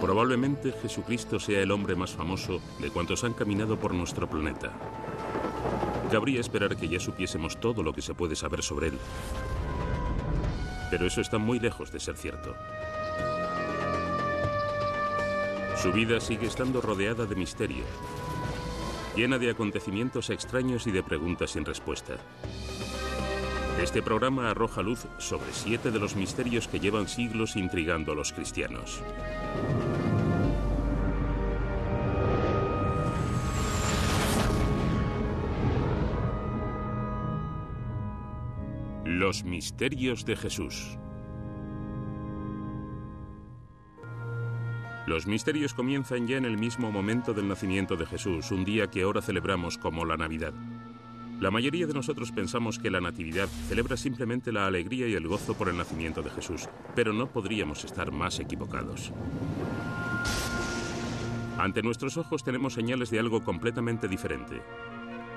Probablemente Jesucristo sea el hombre más famoso de cuantos han caminado por nuestro planeta. Cabría esperar que ya supiésemos todo lo que se puede saber sobre él. Pero eso está muy lejos de ser cierto. Su vida sigue estando rodeada de misterio, llena de acontecimientos extraños y de preguntas sin respuesta. Este programa arroja luz sobre 7 de los misterios que llevan siglos intrigando a los cristianos. Los misterios de Jesús. Los misterios comienzan ya en el mismo momento del nacimiento de Jesús, un día que ahora celebramos como la Navidad. La mayoría de nosotros pensamos que la Natividad celebra simplemente la alegría y el gozo por el nacimiento de Jesús, pero no podríamos estar más equivocados. Ante nuestros ojos tenemos señales de algo completamente diferente.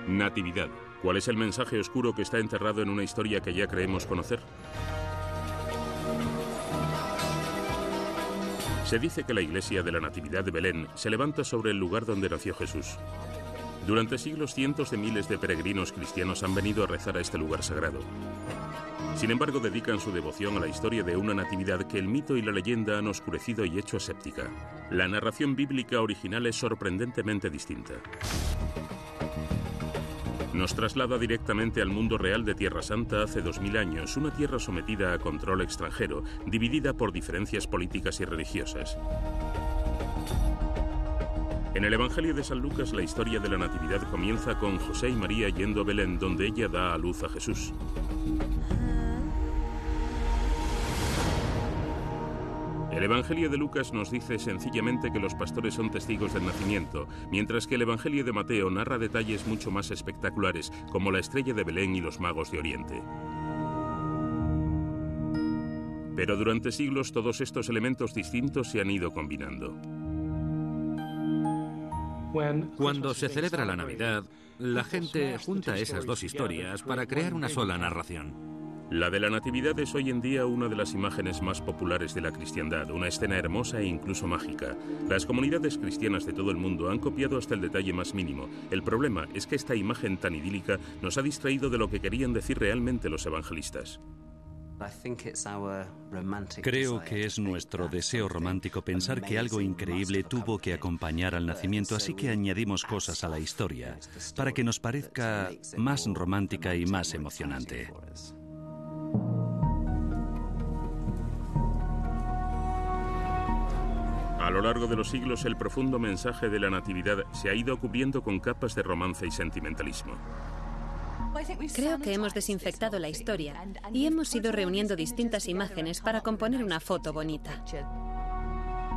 Natividad. ¿Cuál es el mensaje oscuro que está enterrado en una historia que ya creemos conocer? Se dice que la iglesia de la Natividad de Belén se levanta sobre el lugar donde nació Jesús. Durante siglos, cientos de miles de peregrinos cristianos han venido a rezar a este lugar sagrado. Sin embargo, dedican su devoción a la historia de una natividad que el mito y la leyenda han oscurecido y hecho aséptica. La narración bíblica original es sorprendentemente distinta. Nos traslada directamente al mundo real de Tierra Santa hace 2000 años, una tierra sometida a control extranjero, dividida por diferencias políticas y religiosas. En el Evangelio de San Lucas, la historia de la Natividad comienza con José y María yendo a Belén, donde ella da a luz a Jesús. El Evangelio de Lucas nos dice sencillamente que los pastores son testigos del nacimiento, mientras que el Evangelio de Mateo narra detalles mucho más espectaculares, como la estrella de Belén y los magos de Oriente. Pero durante siglos todos estos elementos distintos se han ido combinando. Cuando se celebra la Navidad, la gente junta esas dos historias para crear una sola narración. La de la Natividad es hoy en día una de las imágenes más populares de la cristiandad, una escena hermosa e incluso mágica. Las comunidades cristianas de todo el mundo han copiado hasta el detalle más mínimo. El problema es que esta imagen tan idílica nos ha distraído de lo que querían decir realmente los evangelistas. Creo que es nuestro deseo romántico pensar que algo increíble tuvo que acompañar al nacimiento, así que añadimos cosas a la historia para que nos parezca más romántica y más emocionante. A lo largo de los siglos, el profundo mensaje de la Natividad se ha ido cubriendo con capas de romance y sentimentalismo. Creo que hemos desinfectado la historia y hemos ido reuniendo distintas imágenes para componer una foto bonita.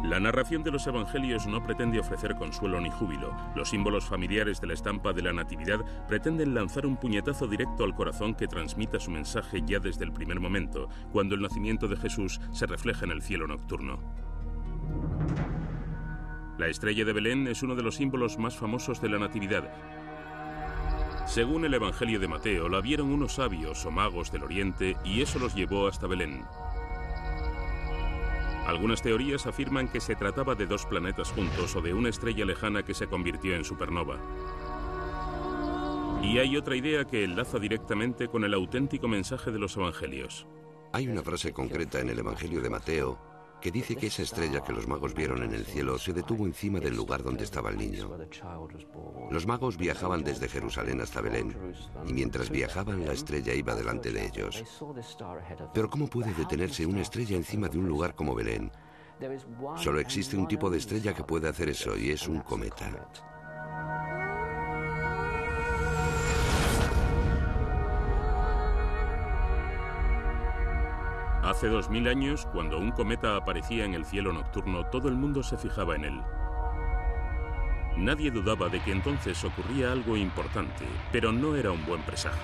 La narración de los evangelios no pretende ofrecer consuelo ni júbilo. Los símbolos familiares de la estampa de la Natividad pretenden lanzar un puñetazo directo al corazón que transmita su mensaje ya desde el primer momento, cuando el nacimiento de Jesús se refleja en el cielo nocturno. La estrella de Belén es uno de los símbolos más famosos de la Natividad. Según el Evangelio de Mateo, la vieron unos sabios o magos del Oriente y eso los llevó hasta Belén. Algunas teorías afirman que se trataba de 2 planetas juntos o de una estrella lejana que se convirtió en supernova. Y hay otra idea que enlaza directamente con el auténtico mensaje de los evangelios. Hay una frase concreta en el Evangelio de Mateo que dice que esa estrella que los magos vieron en el cielo se detuvo encima del lugar donde estaba el niño. Los magos viajaban desde Jerusalén hasta Belén, y mientras viajaban la estrella iba delante de ellos. Pero ¿cómo puede detenerse una estrella encima de un lugar como Belén? Solo existe un tipo de estrella que puede hacer eso, y es un cometa. Hace 2000 años, cuando un cometa aparecía en el cielo nocturno, todo el mundo se fijaba en él. Nadie dudaba de que entonces ocurría algo importante, pero no era un buen presagio.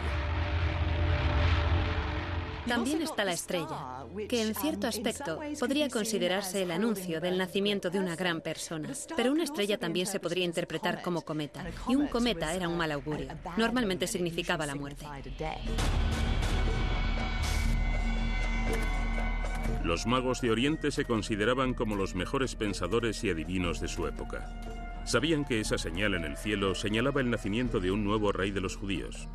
También está la estrella, que en cierto aspecto podría considerarse el anuncio del nacimiento de una gran persona. Pero una estrella también se podría interpretar como cometa, y un cometa era un mal augurio. Normalmente significaba la muerte. Los magos de Oriente se consideraban como los mejores pensadores y adivinos de su época. Sabían que esa señal en el cielo señalaba el nacimiento de un nuevo rey de los judíos.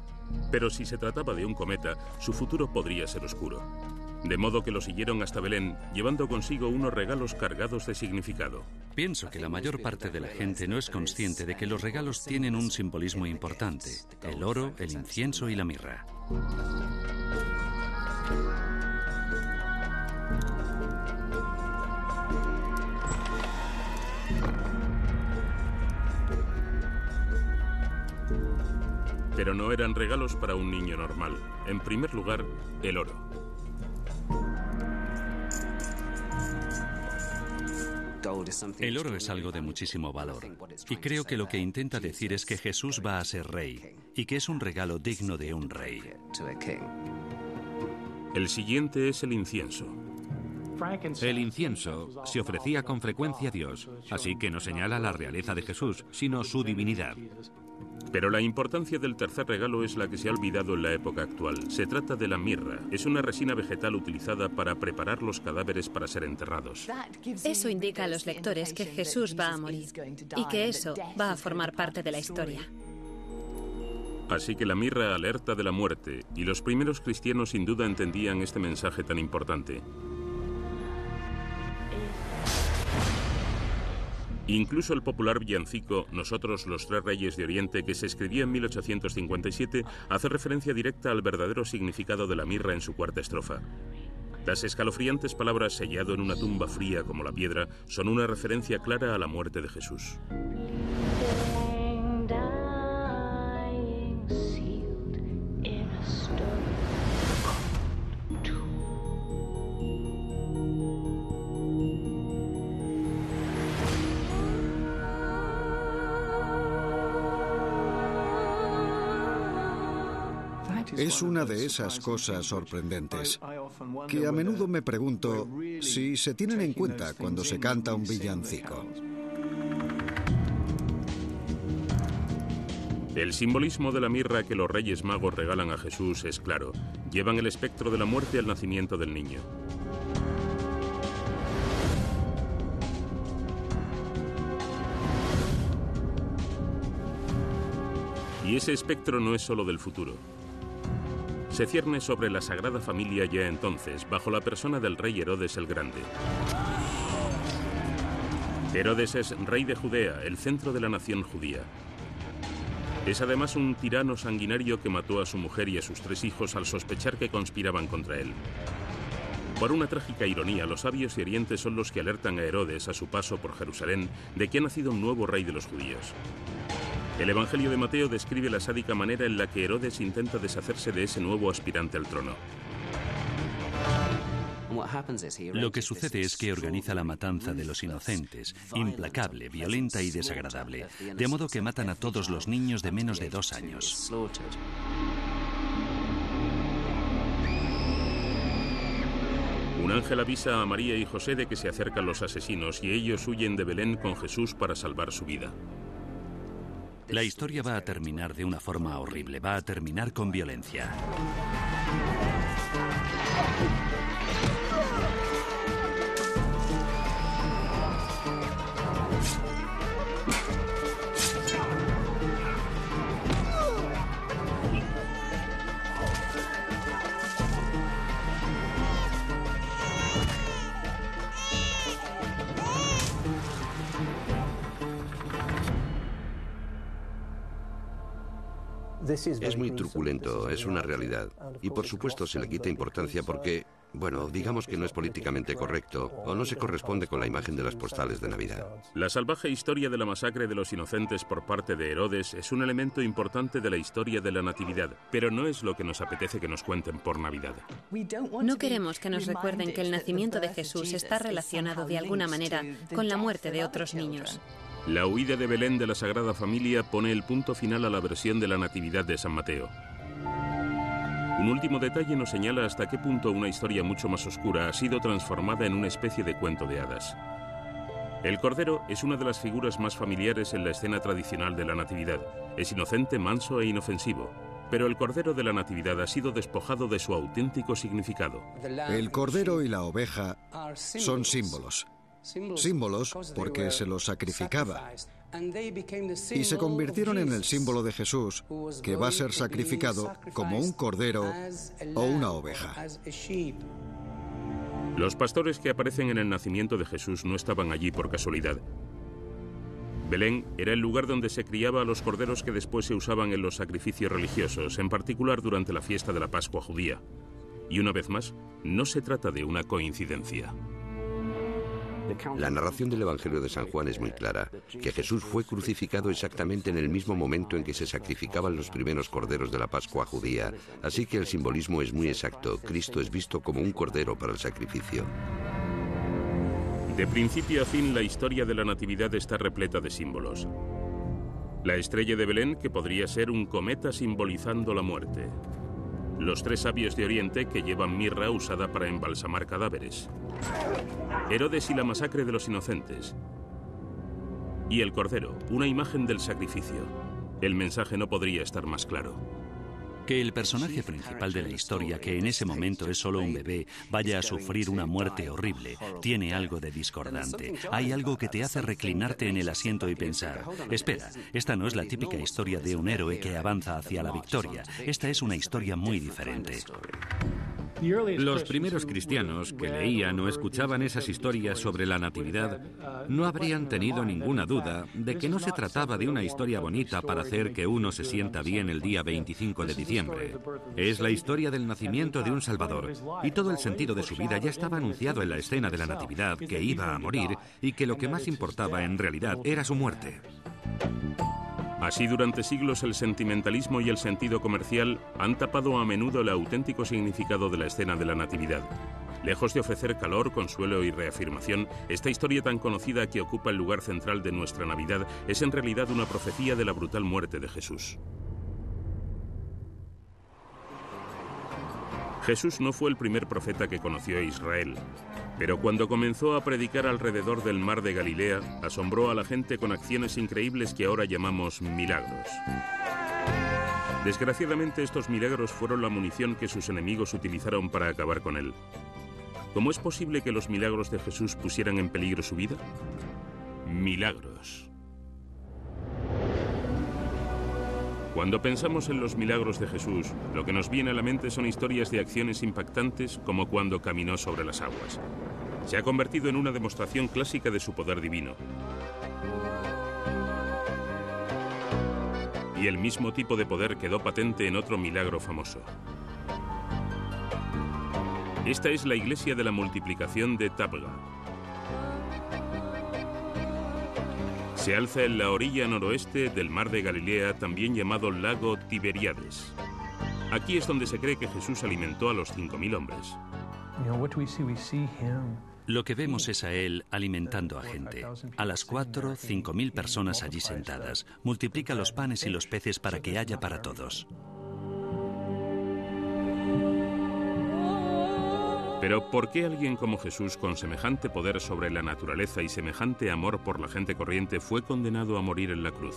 Pero si se trataba de un cometa, su futuro podría ser oscuro. De modo que lo siguieron hasta Belén, llevando consigo unos regalos cargados de significado. Pienso que la mayor parte de la gente no es consciente de que los regalos tienen un simbolismo importante: el oro, el incienso y la mirra. Pero no eran regalos para un niño normal. En primer lugar, el oro. El oro es algo de muchísimo valor, y creo que lo que intenta decir es que Jesús va a ser rey, y que es un regalo digno de un rey. El siguiente es el incienso. El incienso se ofrecía con frecuencia a Dios, así que no señala la realeza de Jesús, sino su divinidad. Pero la importancia del tercer regalo es la que se ha olvidado en la época actual. Se trata de la mirra. Es una resina vegetal utilizada para preparar los cadáveres para ser enterrados. Eso indica a los lectores que Jesús va a morir y que eso va a formar parte de la historia. Así que la mirra alerta de la muerte, y los primeros cristianos sin duda entendían este mensaje tan importante. Incluso el popular villancico Nosotros los tres reyes de Oriente, que se escribía en 1857, hace referencia directa al verdadero significado de la mirra en su cuarta estrofa. Las escalofriantes palabras sellado en una tumba fría como la piedra son una referencia clara a la muerte de Jesús. Es una de esas cosas sorprendentes que a menudo me pregunto si se tienen en cuenta cuando se canta un villancico. El simbolismo de la mirra que los Reyes Magos regalan a Jesús es claro. Llevan el espectro de la muerte al nacimiento del niño. Y ese espectro no es solo del futuro. Se cierne sobre la Sagrada Familia ya entonces, bajo la persona del rey Herodes el Grande. Herodes es rey de Judea, el centro de la nación judía. Es además un tirano sanguinario que mató a su mujer y a sus 3 hijos al sospechar que conspiraban contra él. Por una trágica ironía, los sabios de Oriente son los que alertan a Herodes a su paso por Jerusalén de que ha nacido un nuevo rey de los judíos. El Evangelio de Mateo describe la sádica manera en la que Herodes intenta deshacerse de ese nuevo aspirante al trono. Lo que sucede es que organiza la matanza de los inocentes, implacable, violenta y desagradable, de modo que matan a todos los niños de menos de 2 años. Un ángel avisa a María y José de que se acercan los asesinos y ellos huyen de Belén con Jesús para salvar su vida. La historia va a terminar de una forma horrible, va a terminar con violencia. Es muy truculento, es una realidad. Y por supuesto se le quita importancia porque, bueno, digamos que no es políticamente correcto o no se corresponde con la imagen de las postales de Navidad. La salvaje historia de la masacre de los inocentes por parte de Herodes es un elemento importante de la historia de la Natividad, pero no es lo que nos apetece que nos cuenten por Navidad. No queremos que nos recuerden que el nacimiento de Jesús está relacionado de alguna manera con la muerte de otros niños. La huida de Belén de la Sagrada Familia pone el punto final a la versión de la Natividad de San Mateo. Un último detalle nos señala hasta qué punto una historia mucho más oscura ha sido transformada en una especie de cuento de hadas. El Cordero es una de las figuras más familiares en la escena tradicional de la Natividad. Es inocente, manso e inofensivo. Pero el Cordero de la Natividad ha sido despojado de su auténtico significado. El cordero y la oveja son símbolos. Símbolos porque se los sacrificaba. Y se convirtieron en el símbolo de Jesús, que va a ser sacrificado como un cordero o una oveja. Los pastores que aparecen en el nacimiento de Jesús no estaban allí por casualidad. Belén era el lugar donde se criaba a los corderos que después se usaban en los sacrificios religiosos, en particular durante la fiesta de la Pascua judía. Y una vez más, no se trata de una coincidencia. La narración del Evangelio de San Juan es muy clara, que Jesús fue crucificado exactamente en el mismo momento en que se sacrificaban los primeros corderos de la Pascua judía, así que el simbolismo es muy exacto. Cristo es visto como un cordero para el sacrificio. De principio a fin, la historia de la Natividad está repleta de símbolos. La estrella de Belén, que podría ser un cometa simbolizando la muerte. Los 3 sabios de Oriente que llevan mirra usada para embalsamar cadáveres. Herodes y la masacre de los inocentes. Y el Cordero, una imagen del sacrificio. El mensaje no podría estar más claro. Que el personaje principal de la historia, que en ese momento es solo un bebé, vaya a sufrir una muerte horrible, tiene algo de discordante. Hay algo que te hace reclinarte en el asiento y pensar, espera, esta no es la típica historia de un héroe que avanza hacia la victoria. Esta es una historia muy diferente. Los primeros cristianos que leían o escuchaban esas historias sobre la Natividad no habrían tenido ninguna duda de que no se trataba de una historia bonita para hacer que uno se sienta bien el día 25 de diciembre. Es la historia del nacimiento de un Salvador, y todo el sentido de su vida ya estaba anunciado en la escena de la Natividad, que iba a morir y que lo que más importaba en realidad era su muerte. Así, durante siglos, el sentimentalismo y el sentido comercial han tapado a menudo el auténtico significado de la escena de la Natividad. Lejos de ofrecer calor, consuelo y reafirmación, esta historia tan conocida que ocupa el lugar central de nuestra Navidad es en realidad una profecía de la brutal muerte de Jesús. Jesús no fue el primer profeta que conoció a Israel, pero cuando comenzó a predicar alrededor del mar de Galilea, asombró a la gente con acciones increíbles que ahora llamamos milagros. Desgraciadamente, estos milagros fueron la munición que sus enemigos utilizaron para acabar con él. ¿Cómo es posible que los milagros de Jesús pusieran en peligro su vida? Milagros. Cuando pensamos en los milagros de Jesús, lo que nos viene a la mente son historias de acciones impactantes como cuando caminó sobre las aguas. Se ha convertido en una demostración clásica de su poder divino. Y el mismo tipo de poder quedó patente en otro milagro famoso. Esta es la iglesia de la multiplicación de Tabga. Se alza en la orilla noroeste del mar de Galilea, también llamado lago Tiberíades. Aquí es donde se cree que Jesús alimentó a los 5.000 hombres. Lo que vemos es a él alimentando a gente. A las 4, 5.000 personas allí sentadas. Multiplica los panes y los peces para que haya para todos. Pero ¿por qué alguien como Jesús, con semejante poder sobre la naturaleza y semejante amor por la gente corriente, fue condenado a morir en la cruz?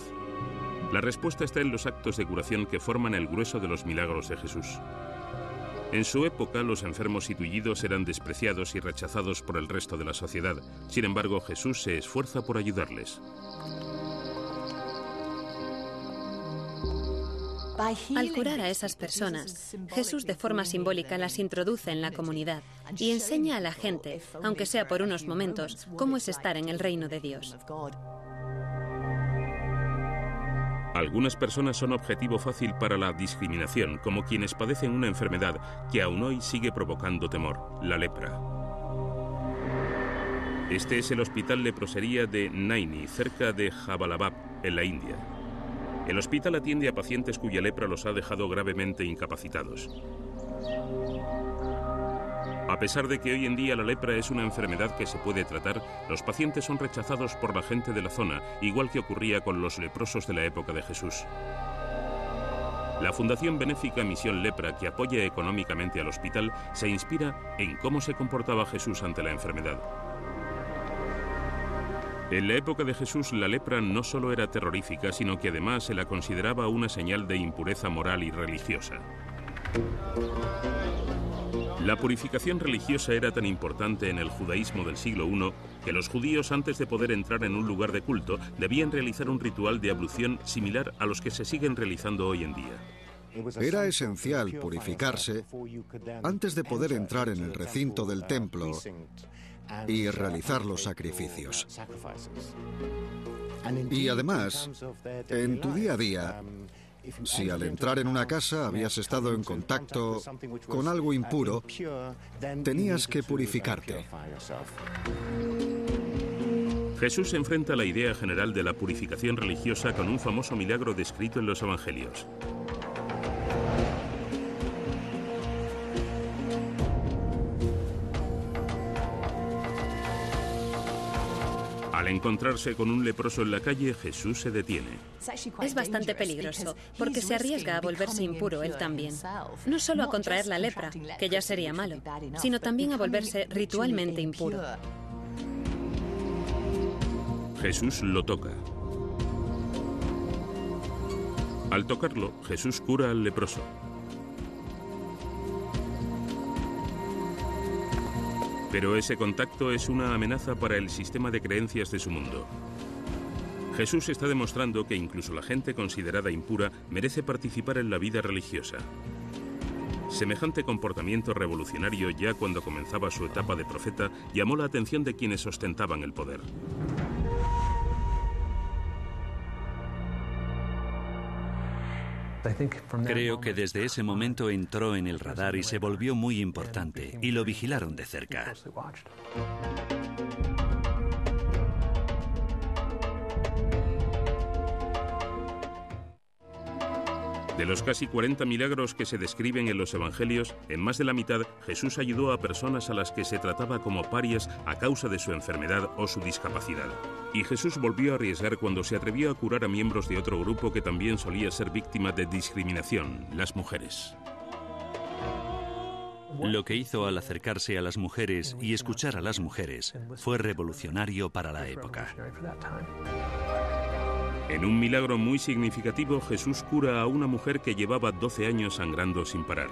La respuesta está en los actos de curación que forman el grueso de los milagros de Jesús. En su época, los enfermos y tullidos eran despreciados y rechazados por el resto de la sociedad. Sin embargo, Jesús se esfuerza por ayudarles. Al curar a esas personas, Jesús de forma simbólica las introduce en la comunidad y enseña a la gente, aunque sea por unos momentos, cómo es estar en el reino de Dios. Algunas personas son objetivo fácil para la discriminación, como quienes padecen una enfermedad que aún hoy sigue provocando temor, la lepra. Este es el hospital leprosería de Naini, cerca de Jabalabad, en la India. El hospital atiende a pacientes cuya lepra los ha dejado gravemente incapacitados. A pesar de que hoy en día la lepra es una enfermedad que se puede tratar, los pacientes son rechazados por la gente de la zona, igual que ocurría con los leprosos de la época de Jesús. La Fundación Benéfica Misión Lepra, que apoya económicamente al hospital, se inspira en cómo se comportaba Jesús ante la enfermedad. En la época de Jesús, la lepra no solo era terrorífica, sino que además se la consideraba una señal de impureza moral y religiosa. La purificación religiosa era tan importante en el judaísmo del siglo I que los judíos, antes de poder entrar en un lugar de culto, debían realizar un ritual de ablución similar a los que se siguen realizando hoy en día. Era esencial purificarse antes de poder entrar en el recinto del templo y realizar los sacrificios. Y además, en tu día a día, si al entrar en una casa habías estado en contacto con algo impuro, tenías que purificarte. Jesús enfrenta la idea general de la purificación religiosa con un famoso milagro descrito en los Evangelios. Al encontrarse con un leproso en la calle, Jesús se detiene. Es bastante peligroso, porque se arriesga a volverse impuro él también. No solo a contraer la lepra, que ya sería malo, sino también a volverse ritualmente impuro. Jesús lo toca. Al tocarlo, Jesús cura al leproso. Pero ese contacto es una amenaza para el sistema de creencias de su mundo. Jesús está demostrando que incluso la gente considerada impura merece participar en la vida religiosa. Semejante comportamiento revolucionario, ya cuando comenzaba su etapa de profeta, llamó la atención de quienes ostentaban el poder. Creo que desde ese momento entró en el radar y se volvió muy importante, y lo vigilaron de cerca. De los casi 40 milagros que se describen en los Evangelios, en más de la mitad Jesús ayudó a personas a las que se trataba como parias a causa de su enfermedad o su discapacidad. Y Jesús volvió a arriesgar cuando se atrevió a curar a miembros de otro grupo que también solía ser víctima de discriminación, las mujeres. Lo que hizo al acercarse a las mujeres y escuchar a las mujeres fue revolucionario para la época. En un milagro muy significativo, Jesús cura a una mujer que llevaba 12 años sangrando sin parar.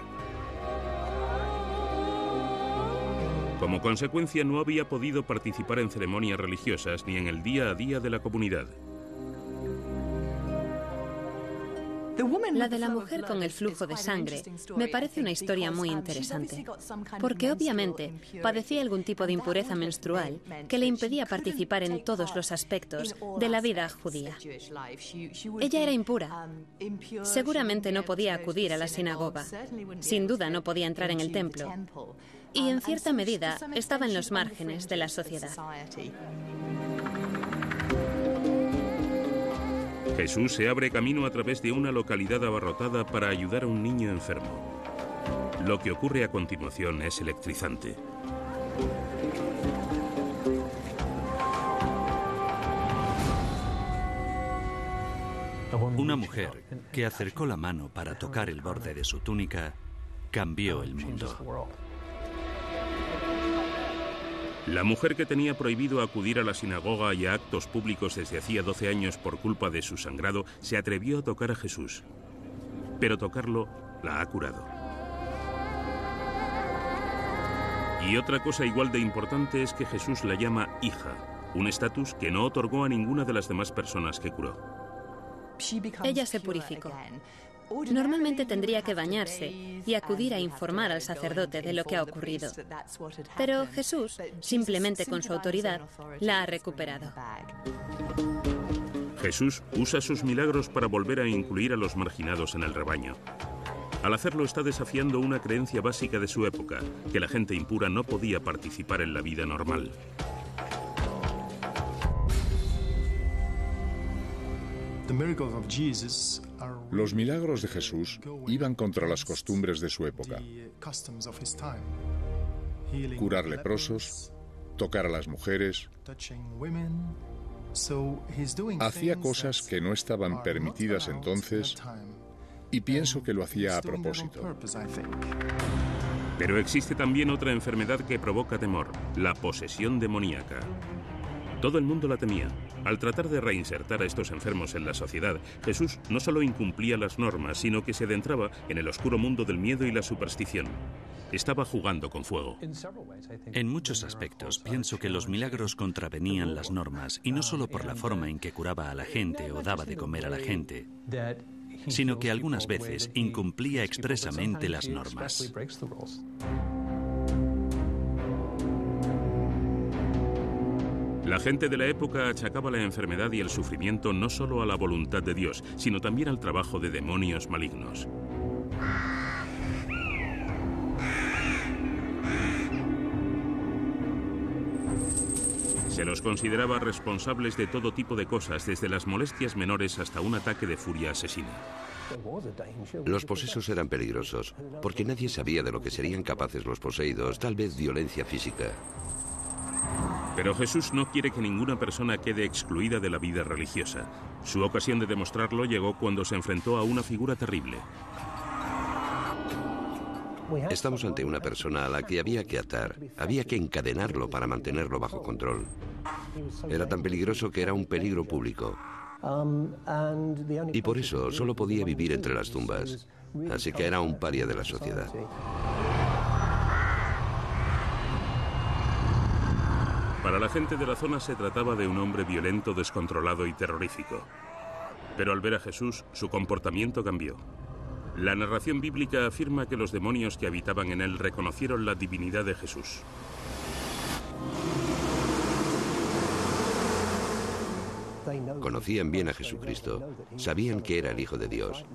Como consecuencia, no había podido participar en ceremonias religiosas ni en el día a día de la comunidad. La de la mujer con el flujo de sangre me parece una historia muy interesante, porque obviamente padecía algún tipo de impureza menstrual que le impedía participar en todos los aspectos de la vida judía. Ella era impura. Seguramente no podía acudir a la sinagoga. Sin duda no podía entrar en el templo. Y en cierta medida estaba en los márgenes de la sociedad. Jesús se abre camino a través de una localidad abarrotada para ayudar a un niño enfermo. Lo que ocurre a continuación es electrizante. Una mujer que acercó la mano para tocar el borde de su túnica cambió el mundo. La mujer que tenía prohibido acudir a la sinagoga y a actos públicos desde hacía 12 años por culpa de su sangrado, se atrevió a tocar a Jesús. Pero tocarlo la ha curado. Y otra cosa igual de importante es que Jesús la llama hija, un estatus que no otorgó a ninguna de las demás personas que curó. Ella se purificó. Normalmente tendría que bañarse y acudir a informar al sacerdote de lo que ha ocurrido. Pero Jesús, simplemente con su autoridad, la ha recuperado. Jesús usa sus milagros para volver a incluir a los marginados en el rebaño. Al hacerlo está desafiando una creencia básica de su época, que la gente impura no podía participar en la vida normal. Los milagros de Jesús iban contra las costumbres de su época. Curar leprosos, tocar a las mujeres. Hacía cosas que no estaban permitidas entonces y pienso que lo hacía a propósito. Pero existe también otra enfermedad que provoca temor, la posesión demoníaca. Todo el mundo la temía. Al tratar de reinsertar a estos enfermos en la sociedad, Jesús no solo incumplía las normas, sino que se adentraba en el oscuro mundo del miedo y la superstición. estaba jugando con fuego. En muchos aspectos, pienso que los milagros contravenían las normas, y no solo por la forma en que curaba a la gente o daba de comer a la gente, sino que algunas veces incumplía expresamente las normas. La gente de la época achacaba la enfermedad y el sufrimiento no solo a la voluntad de Dios, sino también al trabajo de demonios malignos. Se los consideraba responsables de todo tipo de cosas, desde las molestias menores hasta un ataque de furia asesina. Los posesos eran peligrosos, porque nadie sabía de lo que serían capaces los poseídos, tal vez violencia física. Pero Jesús no quiere que ninguna persona quede excluida de la vida religiosa. Su ocasión de demostrarlo llegó cuando se enfrentó a una figura terrible. Estamos ante una persona a la que había que atar, había que encadenarlo para mantenerlo bajo control. Era tan peligroso que era un peligro público. Y por eso solo podía vivir entre las tumbas. Así que era un paria de la sociedad. Para la gente de la zona se trataba de un hombre violento, descontrolado y terrorífico. Pero al ver a Jesús, su comportamiento cambió. La narración bíblica afirma que los demonios que habitaban en él reconocieron la divinidad de Jesús. Conocían bien a Jesucristo, sabían que era el Hijo de Dios,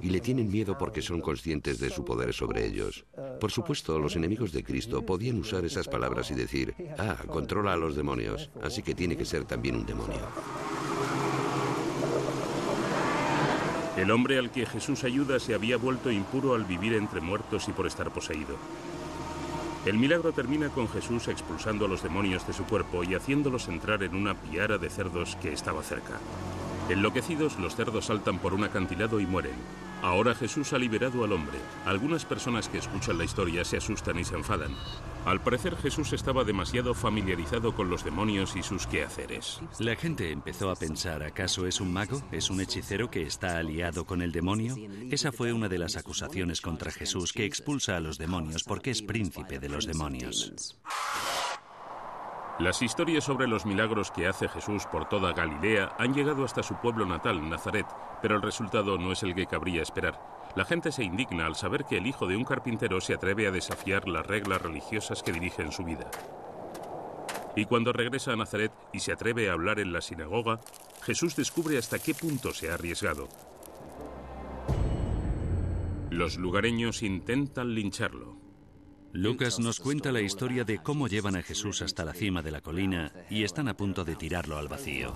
y le tienen miedo porque son conscientes de su poder sobre ellos. Por supuesto, los enemigos de Cristo podían usar esas palabras y decir, controla a los demonios, así que tiene que ser también un demonio. El hombre al que Jesús ayuda se había vuelto impuro al vivir entre muertos y por estar poseído. El milagro termina con Jesús expulsando a los demonios de su cuerpo y haciéndolos entrar en una piara de cerdos que estaba cerca. Enloquecidos, los cerdos saltan por un acantilado y mueren. Ahora Jesús ha liberado al hombre. Algunas personas que escuchan la historia se asustan y se enfadan. Al parecer, Jesús estaba demasiado familiarizado con los demonios y sus quehaceres. La gente empezó a pensar, ¿acaso es un mago? ¿Es un hechicero que está aliado con el demonio? Esa fue una de las acusaciones contra Jesús, que expulsa a los demonios porque es príncipe de los demonios. Las historias sobre los milagros que hace Jesús por toda Galilea han llegado hasta su pueblo natal, Nazaret, pero el resultado no es el que cabría esperar. La gente se indigna al saber que el hijo de un carpintero se atreve a desafiar las reglas religiosas que dirigen su vida. Y cuando regresa a Nazaret y se atreve a hablar en la sinagoga, Jesús descubre hasta qué punto se ha arriesgado. Los lugareños intentan lincharlo. Lucas nos cuenta la historia de cómo llevan a Jesús hasta la cima de la colina y están a punto de tirarlo al vacío.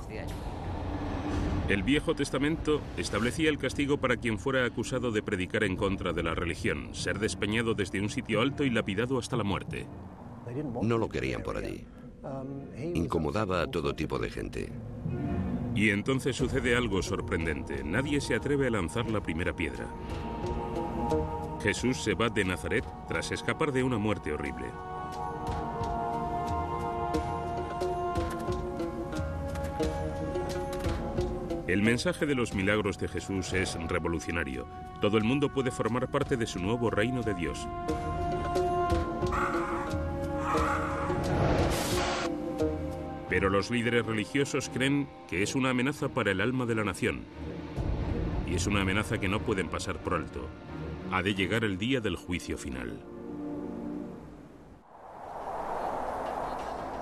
El Viejo Testamento establecía el castigo para quien fuera acusado de predicar en contra de la religión, ser despeñado desde un sitio alto y lapidado hasta la muerte. No lo querían por allí. Incomodaba a todo tipo de gente. Y entonces sucede algo sorprendente. Nadie se atreve a lanzar la primera piedra. Jesús se va de Nazaret tras escapar de una muerte horrible. El mensaje de los milagros de Jesús es revolucionario. Todo el mundo puede formar parte de su nuevo reino de Dios. Pero los líderes religiosos creen que es una amenaza para el alma de la nación. Y es una amenaza que no pueden pasar por alto. Ha de llegar el día del juicio final.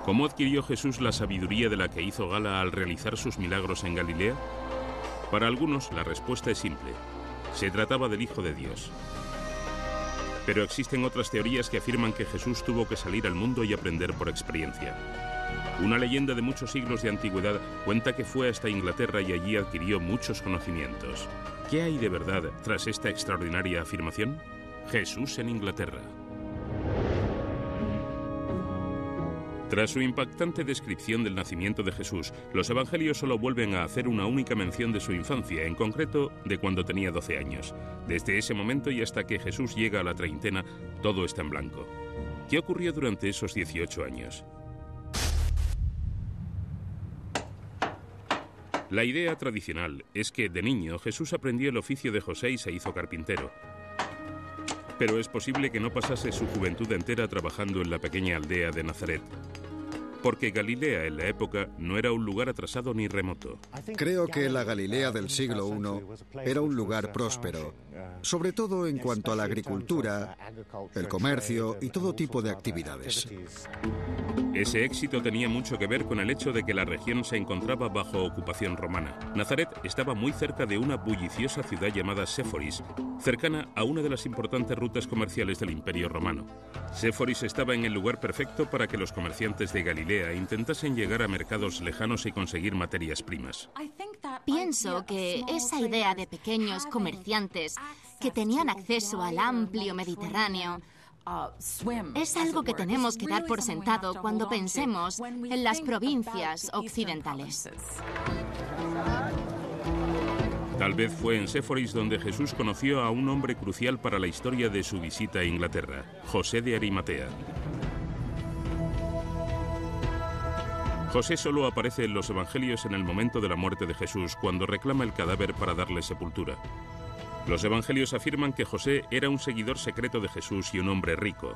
¿Cómo adquirió Jesús la sabiduría de la que hizo gala al realizar sus milagros en Galilea? Para algunos, la respuesta es simple. Se trataba del Hijo de Dios. Pero existen otras teorías que afirman que Jesús tuvo que salir al mundo y aprender por experiencia. Una leyenda de muchos siglos de antigüedad cuenta que fue hasta Inglaterra y allí adquirió muchos conocimientos. ¿Qué hay de verdad tras esta extraordinaria afirmación? Jesús en Inglaterra. Tras su impactante descripción del nacimiento de Jesús, los evangelios solo vuelven a hacer una única mención de su infancia, en concreto de cuando tenía 12 años. Desde ese momento y hasta que Jesús llega a la treintena, todo está en blanco. ¿Qué ocurrió durante esos 18 años? La idea tradicional es que, de niño, Jesús aprendió el oficio de José y se hizo carpintero. Pero es posible que no pasase su juventud entera trabajando en la pequeña aldea de Nazaret, porque Galilea en la época no era un lugar atrasado ni remoto. Creo que la Galilea del siglo I era un lugar próspero, sobre todo en cuanto a la agricultura, el comercio y todo tipo de actividades. Ese éxito tenía mucho que ver con el hecho de que la región se encontraba bajo ocupación romana. Nazaret estaba muy cerca de una bulliciosa ciudad llamada Séforis, cercana a una de las importantes rutas comerciales del Imperio Romano. Séforis estaba en el lugar perfecto para que los comerciantes de Galilea intentasen llegar a mercados lejanos y conseguir materias primas. Pienso que esa idea de pequeños comerciantes que tenían acceso al amplio Mediterráneo es algo que tenemos que dar por sentado cuando pensemos en las provincias occidentales. Tal vez fue en Séforis donde Jesús conoció a un hombre crucial para la historia de su visita a Inglaterra, José de Arimatea. José solo aparece en los evangelios en el momento de la muerte de Jesús, cuando reclama el cadáver para darle sepultura. Los evangelios afirman que José era un seguidor secreto de Jesús y un hombre rico.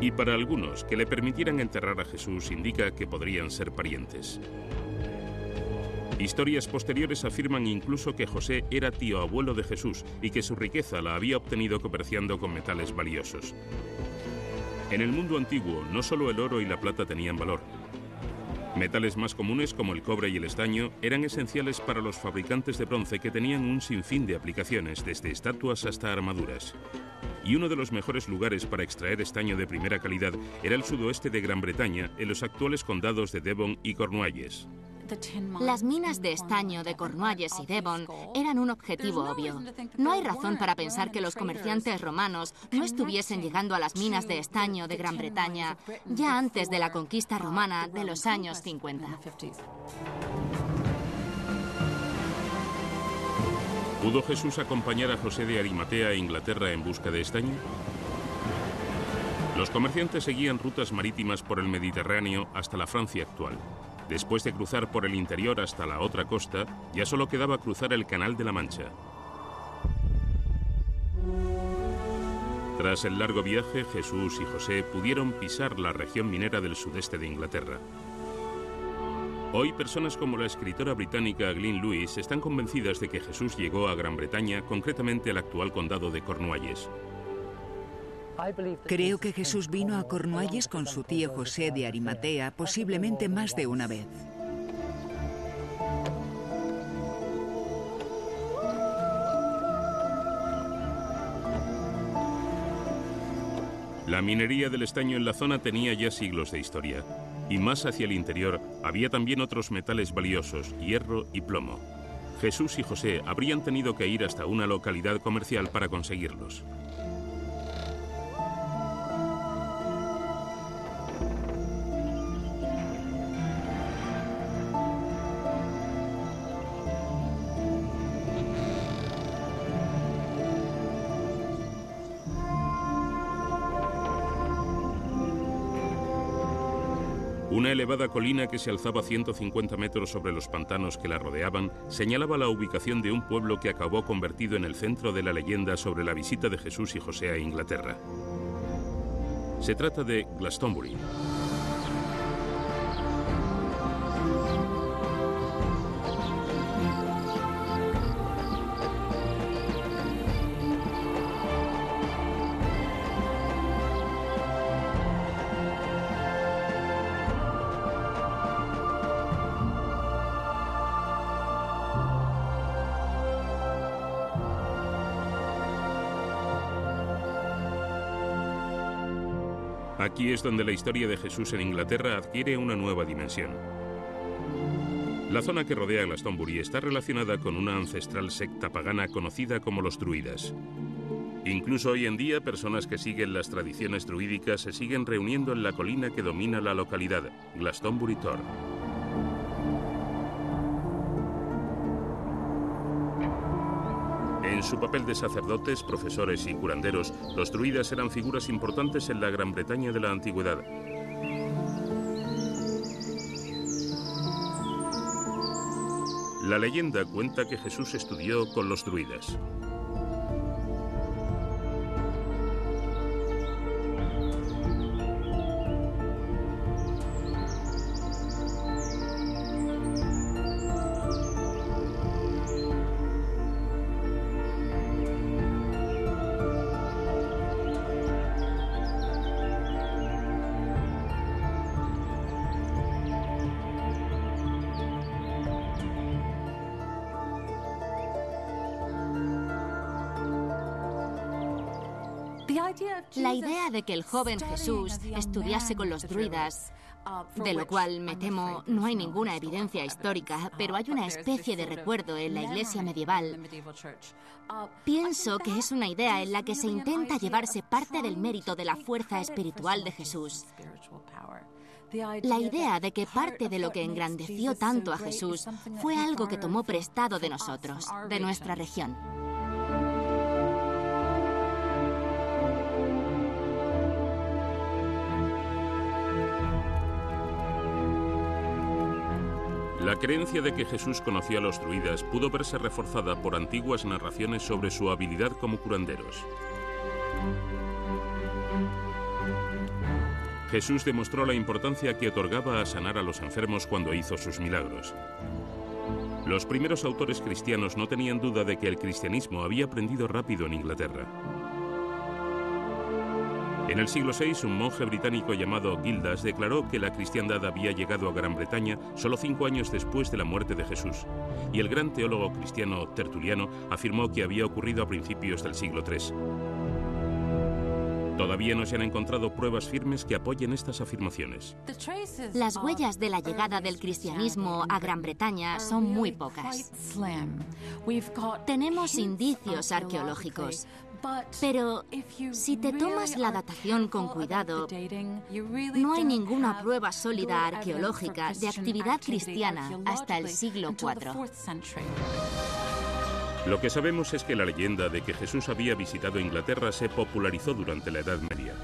Y para algunos, que le permitieran enterrar a Jesús indica que podrían ser parientes. Historias posteriores afirman incluso que José era tío abuelo de Jesús y que su riqueza la había obtenido comerciando con metales valiosos. En el mundo antiguo, no solo el oro y la plata tenían valor. Metales más comunes como el cobre y el estaño eran esenciales para los fabricantes de bronce, que tenían un sinfín de aplicaciones, desde estatuas hasta armaduras. Y uno de los mejores lugares para extraer estaño de primera calidad era el sudoeste de Gran Bretaña, en los actuales condados de Devon y Cornualles. Las minas de estaño de Cornualles y Devon eran un objetivo obvio. No hay razón para pensar que los comerciantes romanos no estuviesen llegando a las minas de estaño de Gran Bretaña ya antes de la conquista romana de los años 50. ¿Pudo Jesús acompañar a José de Arimatea a Inglaterra en busca de estaño? Los comerciantes seguían rutas marítimas por el Mediterráneo hasta la Francia actual. Después de cruzar por el interior hasta la otra costa, ya solo quedaba cruzar el Canal de la Mancha. Tras el largo viaje, Jesús y José pudieron pisar la región minera del sudeste de Inglaterra. Hoy, personas como la escritora británica Glyn Lewis están convencidas de que Jesús llegó a Gran Bretaña, concretamente al actual condado de Cornualles. Creo que Jesús vino a Cornualles con su tío José de Arimatea, posiblemente más de una vez. La minería del estaño en la zona tenía ya siglos de historia, y más hacia el interior había también otros metales valiosos, hierro y plomo. Jesús y José habrían tenido que ir hasta una localidad comercial para conseguirlos. Una elevada colina que se alzaba 150 metros sobre los pantanos que la rodeaban señalaba la ubicación de un pueblo que acabó convertido en el centro de la leyenda sobre la visita de Jesús y José a Inglaterra. Se trata de Glastonbury. Aquí es donde la historia de Jesús en Inglaterra adquiere una nueva dimensión. La zona que rodea Glastonbury está relacionada con una ancestral secta pagana conocida como los druidas. Incluso hoy en día, personas que siguen las tradiciones druídicas se siguen reuniendo en la colina que domina la localidad, Glastonbury Tor. En su papel de sacerdotes, profesores y curanderos, los druidas eran figuras importantes en la Gran Bretaña de la antigüedad. La leyenda cuenta que Jesús estudió con los druidas. La idea de que el joven Jesús estudiase con los druidas, de lo cual, me temo, no hay ninguna evidencia histórica, pero hay una especie de recuerdo en la iglesia medieval. Pienso que es una idea en la que se intenta llevarse parte del mérito de la fuerza espiritual de Jesús. La idea de que parte de lo que engrandeció tanto a Jesús fue algo que tomó prestado de nosotros, de nuestra región. La creencia de que Jesús conoció a los druidas pudo verse reforzada por antiguas narraciones sobre su habilidad como curanderos. Jesús demostró la importancia que otorgaba a sanar a los enfermos cuando hizo sus milagros. Los primeros autores cristianos no tenían duda de que el cristianismo había aprendido rápido en Inglaterra. En el siglo VI, un monje británico llamado Gildas declaró que la cristiandad había llegado a Gran Bretaña solo 5 años después de la muerte de Jesús, y el gran teólogo cristiano Tertuliano afirmó que había ocurrido a principios del siglo III. Todavía no se han encontrado pruebas firmes que apoyen estas afirmaciones. Las huellas de la llegada del cristianismo a Gran Bretaña son muy pocas. Tenemos indicios arqueológicos, pero si te tomas la datación con cuidado, no hay ninguna prueba sólida arqueológica de actividad cristiana hasta el siglo IV. Lo que sabemos es que la leyenda de que Jesús había visitado Inglaterra se popularizó durante la Edad Media.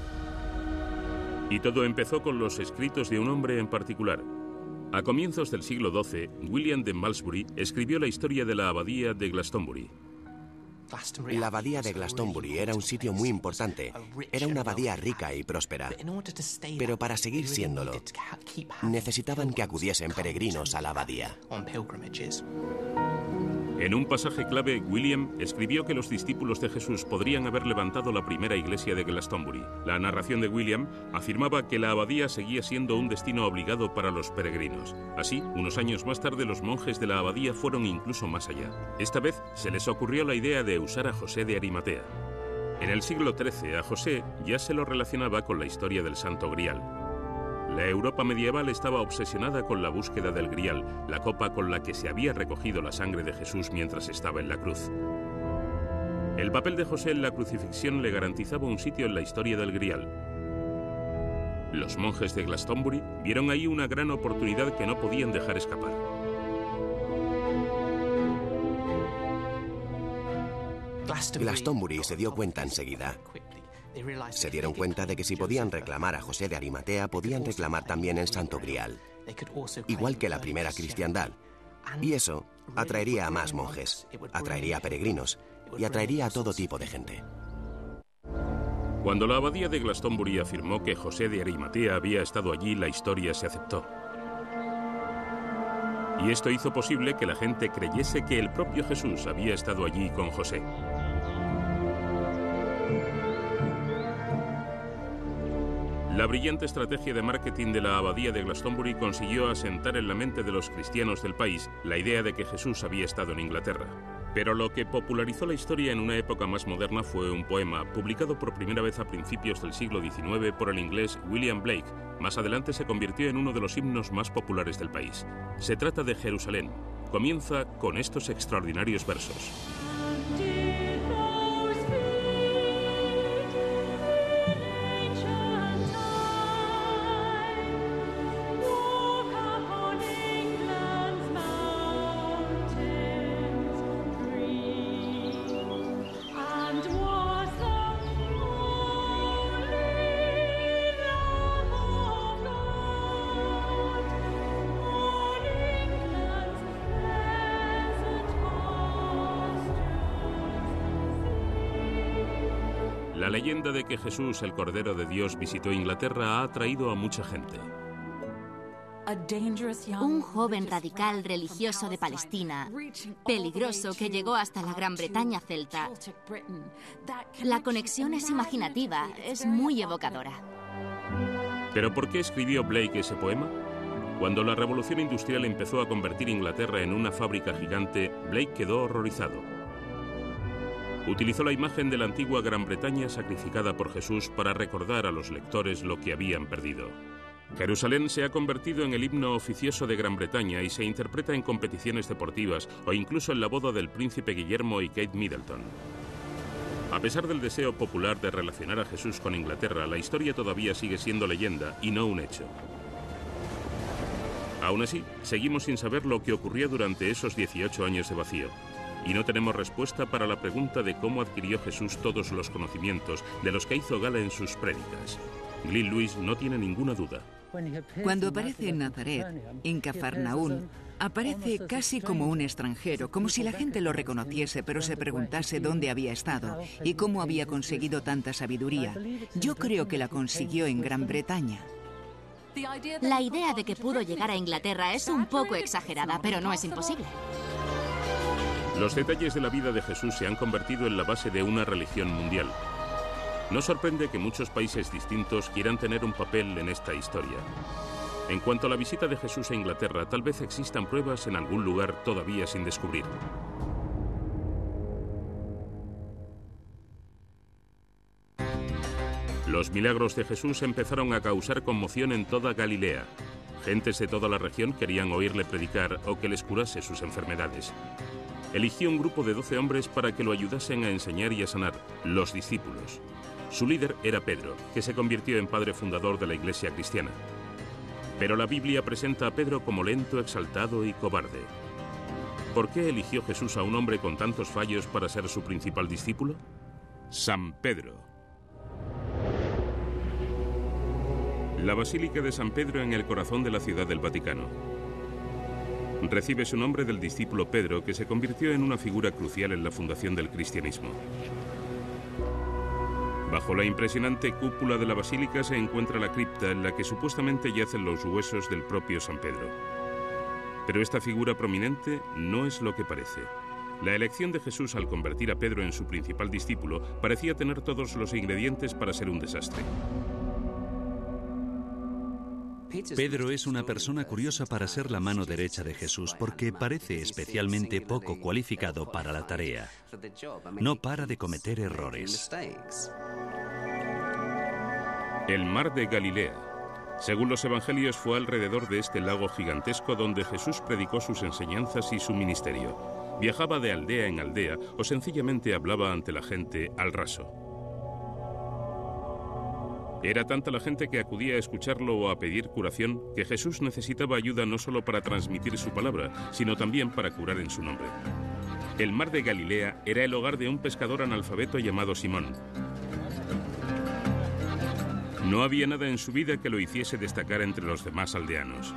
Y todo empezó con los escritos de un hombre en particular. A comienzos del siglo XII, William de Malmesbury escribió la historia de la abadía de Glastonbury. La abadía de Glastonbury era un sitio muy importante. Era una abadía rica y próspera. Pero para seguir siéndolo, necesitaban que acudiesen peregrinos a la abadía. En un pasaje clave, William escribió que los discípulos de Jesús podrían haber levantado la primera iglesia de Glastonbury. La narración de William afirmaba que la abadía seguía siendo un destino obligado para los peregrinos. Así, unos años más tarde, los monjes de la abadía fueron incluso más allá. Esta vez se les ocurrió la idea de usar a José de Arimatea. En el siglo XIII, a José ya se lo relacionaba con la historia del Santo Grial. La Europa medieval estaba obsesionada con la búsqueda del Grial, la copa con la que se había recogido la sangre de Jesús mientras estaba en la cruz. El papel de José en la crucifixión le garantizaba un sitio en la historia del Grial. Los monjes de Glastonbury vieron ahí una gran oportunidad que no podían dejar escapar. Glastonbury se dio cuenta enseguida. Se dieron cuenta de que si podían reclamar a José de Arimatea, podían reclamar también el Santo Grial, igual que la primera cristiandad. Y eso atraería a más monjes, atraería a peregrinos y atraería a todo tipo de gente. Cuando la abadía de Glastonbury afirmó que José de Arimatea había estado allí, la historia se aceptó. Y esto hizo posible que la gente creyese que el propio Jesús había estado allí con José. La brillante estrategia de marketing de la abadía de Glastonbury consiguió asentar en la mente de los cristianos del país la idea de que Jesús había estado en Inglaterra. Pero lo que popularizó la historia en una época más moderna fue un poema publicado por primera vez a principios del siglo XIX por el inglés William Blake. Más adelante se convirtió en uno de los himnos más populares del país. Se trata de Jerusalén. Comienza con estos extraordinarios versos. La leyenda de que Jesús, el Cordero de Dios, visitó Inglaterra ha atraído a mucha gente. Un joven radical religioso de Palestina, peligroso, que llegó hasta la Gran Bretaña celta. La conexión es imaginativa, es muy evocadora. ¿Pero por qué escribió Blake ese poema? Cuando la revolución industrial empezó a convertir Inglaterra en una fábrica gigante, Blake quedó horrorizado. utilizó la imagen de la antigua Gran Bretaña sacrificada por Jesús para recordar a los lectores lo que habían perdido. Jerusalén se ha convertido en el himno oficioso de Gran Bretaña y se interpreta en competiciones deportivas o incluso en la boda del príncipe Guillermo y Kate Middleton. A pesar del deseo popular de relacionar a Jesús con Inglaterra, la historia todavía sigue siendo leyenda y no un hecho. Aún así, seguimos sin saber lo que ocurrió durante esos 18 años de vacío. Y no tenemos respuesta para la pregunta de cómo adquirió Jesús todos los conocimientos de los que hizo gala en sus prédicas. Glyn Lewis no tiene ninguna duda. Cuando aparece en Nazaret, en Cafarnaún, aparece casi como un extranjero, como si la gente lo reconociese, pero se preguntase dónde había estado y cómo había conseguido tanta sabiduría. Yo creo que la consiguió en Gran Bretaña. La idea de que pudo llegar a Inglaterra es un poco exagerada, pero no es imposible. Los detalles de la vida de Jesús se han convertido en la base de una religión mundial. No sorprende que muchos países distintos quieran tener un papel en esta historia. En cuanto a la visita de Jesús a Inglaterra, tal vez existan pruebas en algún lugar todavía sin descubrir. Los milagros de Jesús empezaron a causar conmoción en toda Galilea. Gentes de toda la región querían oírle predicar o que les curase sus enfermedades. Eligió un grupo de 12 hombres para que lo ayudasen a enseñar y a sanar, los discípulos. Su líder era Pedro, que se convirtió en padre fundador de la iglesia cristiana. Pero la Biblia presenta a Pedro como lento, exaltado y cobarde. ¿Por qué eligió Jesús a un hombre con tantos fallos para ser su principal discípulo? San Pedro. La Basílica de San Pedro en el corazón de la Ciudad del Vaticano. Recibe su nombre del discípulo Pedro, que se convirtió en una figura crucial en la fundación del cristianismo. Bajo la impresionante cúpula de la basílica se encuentra la cripta en la que supuestamente yacen los huesos del propio San Pedro. Pero esta figura prominente no es lo que parece. La elección de Jesús al convertir a Pedro en su principal discípulo parecía tener todos los ingredientes para ser un desastre. Pedro es una persona curiosa para ser la mano derecha de Jesús porque parece especialmente poco cualificado para la tarea. No para de cometer errores. El mar de Galilea. Según los evangelios, fue alrededor de este lago gigantesco donde Jesús predicó sus enseñanzas y su ministerio. Viajaba de aldea en aldea o sencillamente hablaba ante la gente al raso. Era tanta la gente que acudía a escucharlo o a pedir curación que Jesús necesitaba ayuda no solo para transmitir su palabra, sino también para curar en su nombre. El mar de Galilea era el hogar de un pescador analfabeto llamado Simón. No había nada en su vida que lo hiciese destacar entre los demás aldeanos.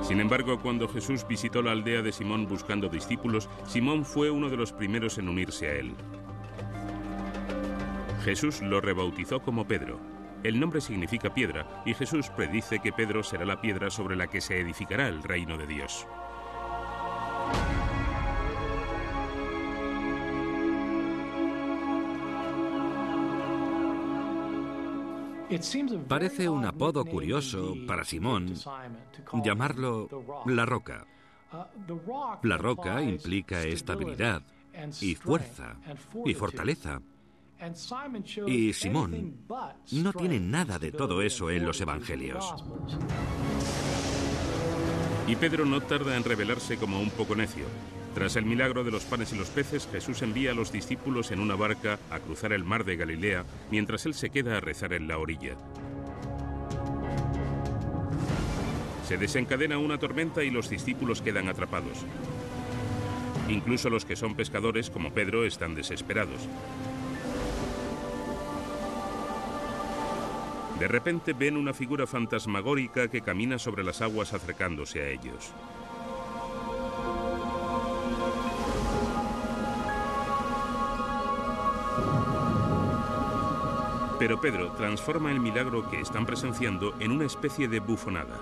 Sin embargo, cuando Jesús visitó la aldea de Simón buscando discípulos, Simón fue uno de los primeros en unirse a él. Jesús lo rebautizó como Pedro. El nombre significa piedra, y Jesús predice que Pedro será la piedra sobre la que se edificará el reino de Dios. Parece un apodo curioso para Simón llamarlo La Roca. La roca implica estabilidad y fuerza y fortaleza. Y Simón no tiene nada de todo eso en los evangelios. Y Pedro no tarda en revelarse como un poco necio. Tras el milagro de los panes y los peces, Jesús envía a los discípulos en una barca a cruzar el mar de Galilea, mientras él se queda a rezar en la orilla. Se desencadena una tormenta y los discípulos quedan atrapados. Incluso los que son pescadores, como Pedro, están desesperados. De repente ven una figura fantasmagórica que camina sobre las aguas acercándose a ellos. Pero Pedro transforma el milagro que están presenciando en una especie de bufonada.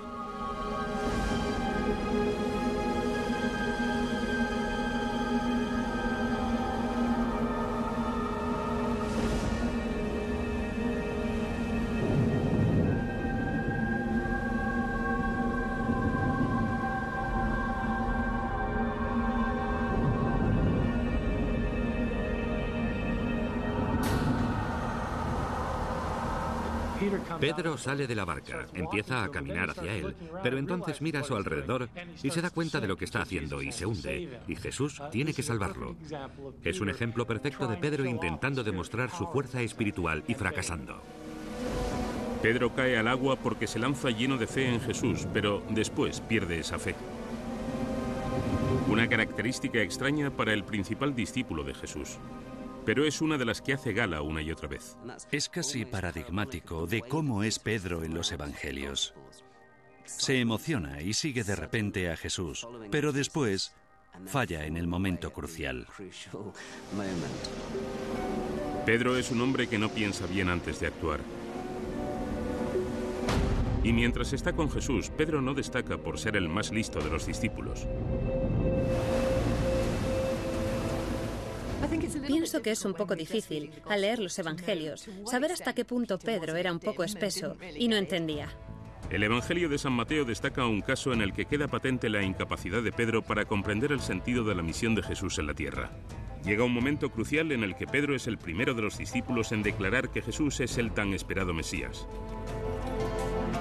Pedro sale de la barca, empieza a caminar hacia él, pero entonces mira a su alrededor y se da cuenta de lo que está haciendo y se hunde, y Jesús tiene que salvarlo. Es un ejemplo perfecto de Pedro intentando demostrar su fuerza espiritual y fracasando. Pedro cae al agua porque se lanza lleno de fe en Jesús, pero después pierde esa fe. Una característica extraña para el principal discípulo de Jesús. Pero es una de las que hace gala una y otra vez. Es casi paradigmático de cómo es Pedro en los evangelios. Se emociona y sigue de repente a Jesús, pero después falla en el momento crucial. Pedro es un hombre que no piensa bien antes de actuar. Y mientras está con Jesús, Pedro no destaca por ser el más listo de los discípulos. Pienso que es un poco difícil, al leer los evangelios, saber hasta qué punto Pedro era un poco espeso y no entendía. El Evangelio de San Mateo destaca un caso en el que queda patente la incapacidad de Pedro para comprender el sentido de la misión de Jesús en la tierra. Llega un momento crucial en el que Pedro es el primero de los discípulos en declarar que Jesús es el tan esperado Mesías.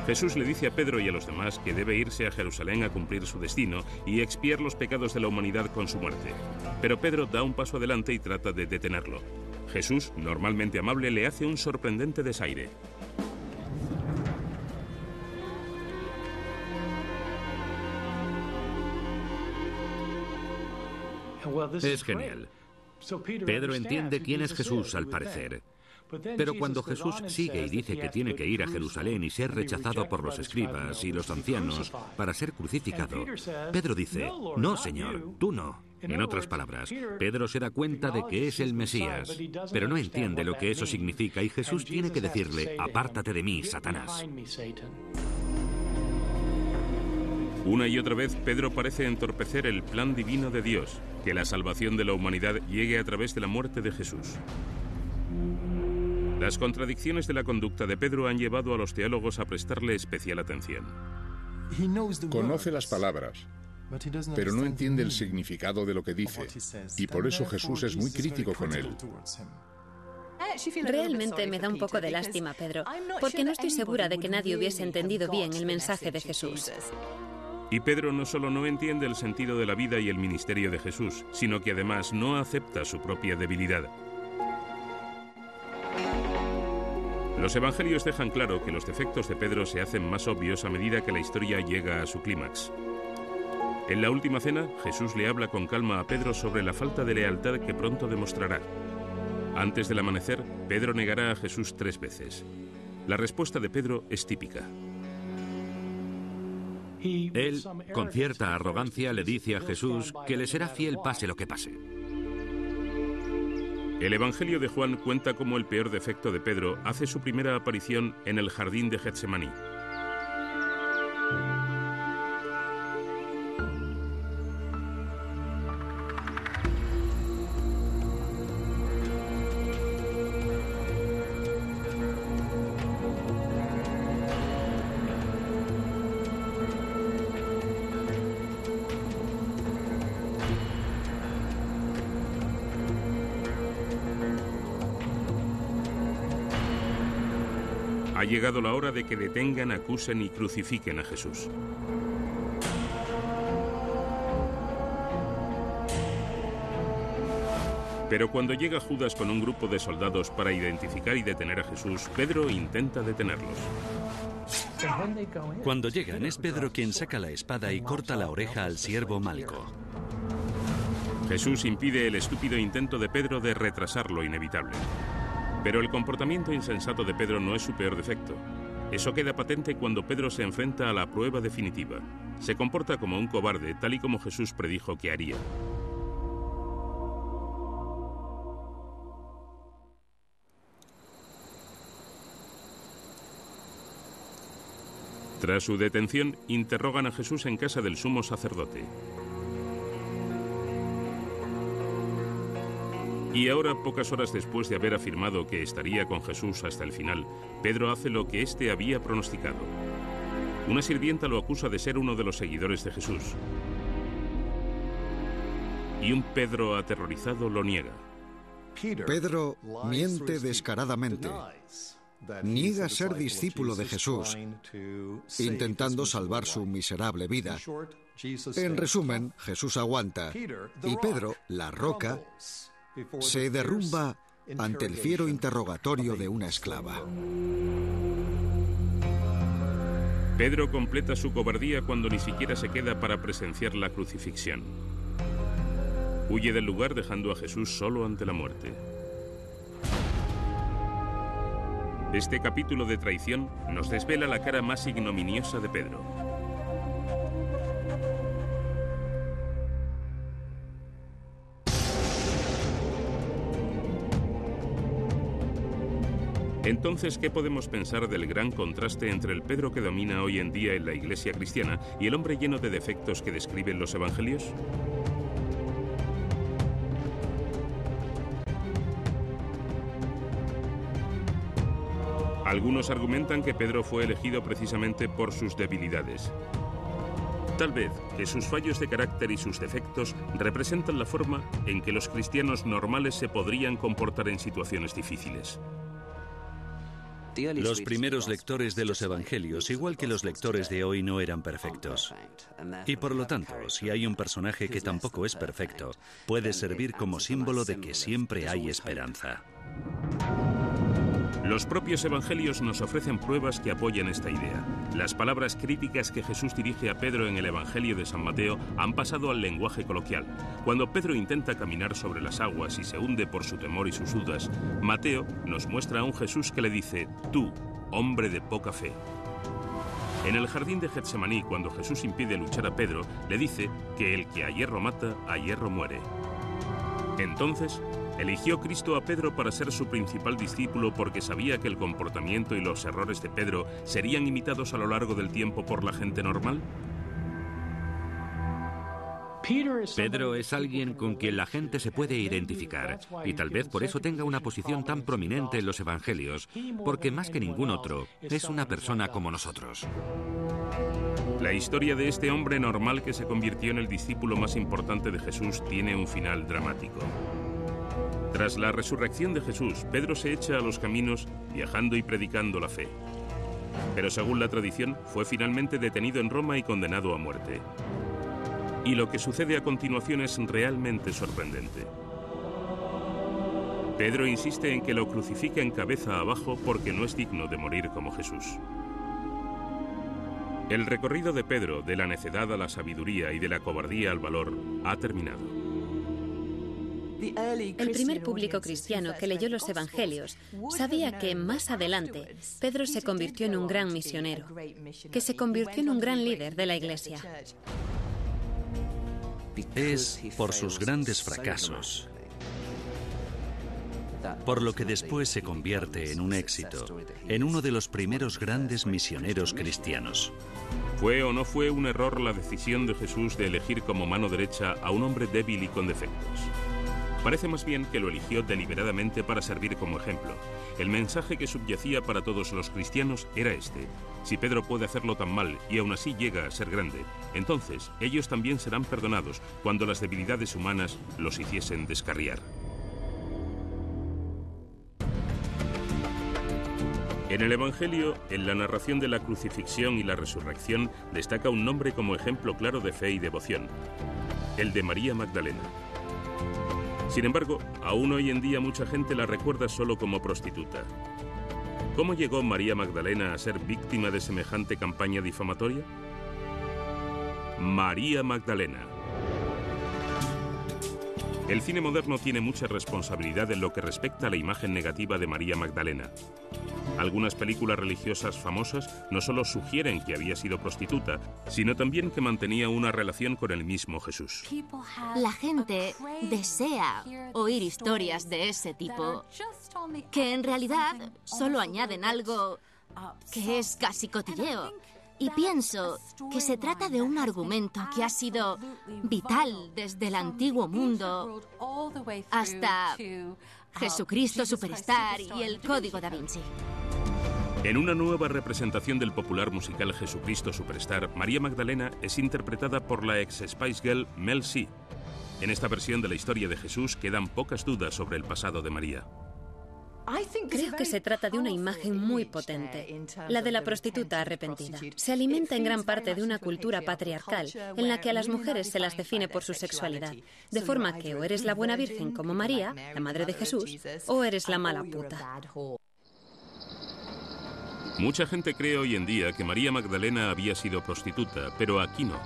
Jesús le dice a Pedro y a los demás que debe irse a Jerusalén a cumplir su destino y expiar los pecados de la humanidad con su muerte. Pero Pedro da un paso adelante y trata de detenerlo. Jesús, normalmente amable, le hace un sorprendente desaire. Es genial. Pedro entiende quién es Jesús al parecer. Pero cuando Jesús sigue y dice que tiene que ir a Jerusalén y ser rechazado por los escribas y los ancianos para ser crucificado, Pedro dice, no, Señor, tú no. En otras palabras, Pedro se da cuenta de que es el Mesías, pero no entiende lo que eso significa y Jesús tiene que decirle, apártate de mí, Satanás. Una y otra vez, Pedro parece entorpecer el plan divino de Dios, que la salvación de la humanidad llegue a través de la muerte de Jesús. Las contradicciones de la conducta de Pedro han llevado a los teólogos a prestarle especial atención. Conoce las palabras, pero no entiende el significado de lo que dice, y por eso Jesús es muy crítico con él. Realmente me da un poco de lástima, Pedro, porque no estoy segura de que nadie hubiese entendido bien el mensaje de Jesús. Y Pedro no solo no entiende el sentido de la vida y el ministerio de Jesús, sino que además no acepta su propia debilidad. Los evangelios dejan claro que los defectos de Pedro se hacen más obvios a medida que la historia llega a su clímax. En la última cena, Jesús le habla con calma a Pedro sobre la falta de lealtad que pronto demostrará. Antes del amanecer, Pedro negará a Jesús 3 veces. La respuesta de Pedro es típica. Él, con cierta arrogancia, le dice a Jesús que le será fiel pase lo que pase. El Evangelio de Juan cuenta cómo el peor defecto de Pedro hace su primera aparición en el jardín de Getsemaní. Ha llegado la hora de que detengan, acusen y crucifiquen a Jesús. Pero cuando llega Judas con un grupo de soldados para identificar y detener a Jesús, Pedro intenta detenerlos. Cuando llegan, es Pedro quien saca la espada y corta la oreja al siervo Malco. Jesús impide el estúpido intento de Pedro de retrasar lo inevitable. Pero el comportamiento insensato de Pedro no es su peor defecto. Eso queda patente cuando Pedro se enfrenta a la prueba definitiva. Se comporta como un cobarde, tal y como Jesús predijo que haría. Tras su detención, interrogan a Jesús en casa del sumo sacerdote. Y ahora, pocas horas después de haber afirmado que estaría con Jesús hasta el final, Pedro hace lo que éste había pronosticado. Una sirvienta lo acusa de ser uno de los seguidores de Jesús. Y un Pedro aterrorizado lo niega. Pedro miente descaradamente. niega ser discípulo de Jesús, intentando salvar su miserable vida. En resumen, Jesús aguanta y Pedro, la roca, se derrumba ante el fiero interrogatorio de una esclava. Pedro completa su cobardía cuando ni siquiera se queda para presenciar la crucifixión. Huye del lugar dejando a Jesús solo ante la muerte. Este capítulo de traición nos desvela la cara más ignominiosa de Pedro. Entonces, ¿qué podemos pensar del gran contraste entre el Pedro que domina hoy en día en la Iglesia cristiana y el hombre lleno de defectos que describen los evangelios? Algunos argumentan que Pedro fue elegido precisamente por sus debilidades. Tal vez que sus fallos de carácter y sus defectos representan la forma en que los cristianos normales se podrían comportar en situaciones difíciles. Los primeros lectores de los evangelios, igual que los lectores de hoy, no eran perfectos. Y por lo tanto, si hay un personaje que tampoco es perfecto, puede servir como símbolo de que siempre hay esperanza. Los propios evangelios nos ofrecen pruebas que apoyan esta idea. Las palabras críticas que Jesús dirige a Pedro en el Evangelio de San Mateo han pasado al lenguaje coloquial. Cuando Pedro intenta caminar sobre las aguas y se hunde por su temor y sus dudas, Mateo nos muestra a un Jesús que le dice: tú, hombre de poca fe. En el jardín de Getsemaní, cuando Jesús impide luchar a Pedro, le dice que el que a hierro mata, a hierro muere. Entonces, eligió Cristo a Pedro para ser su principal discípulo porque sabía que el comportamiento y los errores de Pedro serían imitados a lo largo del tiempo por la gente normal. Pedro es alguien con quien la gente se puede identificar y tal vez por eso tenga una posición tan prominente en los evangelios, porque más que ningún otro es una persona como nosotros. La historia de este hombre normal que se convirtió en el discípulo más importante de Jesús tiene un final dramático. Tras la resurrección de Jesús, Pedro se echa a los caminos viajando y predicando la fe. Pero según la tradición, fue finalmente detenido en Roma y condenado a muerte. Y lo que sucede a continuación es realmente sorprendente. Pedro insiste en que lo crucifiquen cabeza abajo porque no es digno de morir como Jesús. El recorrido de Pedro, de la necedad a la sabiduría y de la cobardía al valor, ha terminado. El primer público cristiano que leyó los evangelios sabía que más adelante Pedro se convirtió en un gran misionero, que se convirtió en un gran líder de la Iglesia. Es por sus grandes fracasos, por lo que después se convierte en un éxito, en uno de los primeros grandes misioneros cristianos. ¿Fue o no fue un error la decisión de Jesús de elegir como mano derecha a un hombre débil y con defectos? Parece más bien que lo eligió deliberadamente para servir como ejemplo. El mensaje que subyacía para todos los cristianos era este: si Pedro puede hacerlo tan mal y aún así llega a ser grande, entonces ellos también serán perdonados cuando las debilidades humanas los hiciesen descarriar. En el Evangelio, en la narración de la crucifixión y la resurrección, destaca un nombre como ejemplo claro de fe y devoción: el de María Magdalena. Sin embargo, aún hoy en día mucha gente la recuerda solo como prostituta. ¿Cómo llegó María Magdalena a ser víctima de semejante campaña difamatoria? María Magdalena. El cine moderno tiene mucha responsabilidad en lo que respecta a la imagen negativa de María Magdalena. Algunas películas religiosas famosas no solo sugieren que había sido prostituta, sino también que mantenía una relación con el mismo Jesús. La gente desea oír historias de ese tipo, que en realidad solo añaden algo que es casi cotilleo. Y pienso que se trata de un argumento que ha sido vital desde el antiguo mundo hasta Jesucristo Superstar y el Código Da Vinci. En una nueva representación del popular musical Jesucristo Superstar, María Magdalena es interpretada por la ex Spice Girl Mel C. En esta versión de la historia de Jesús quedan pocas dudas sobre el pasado de María. Creo que se trata de una imagen muy potente, la de la prostituta arrepentida. Se alimenta en gran parte de una cultura patriarcal en la que a las mujeres se las define por su sexualidad, de forma que o eres la buena virgen como María, la madre de Jesús, o eres la mala puta. Mucha gente cree hoy en día que María Magdalena había sido prostituta, pero aquí no.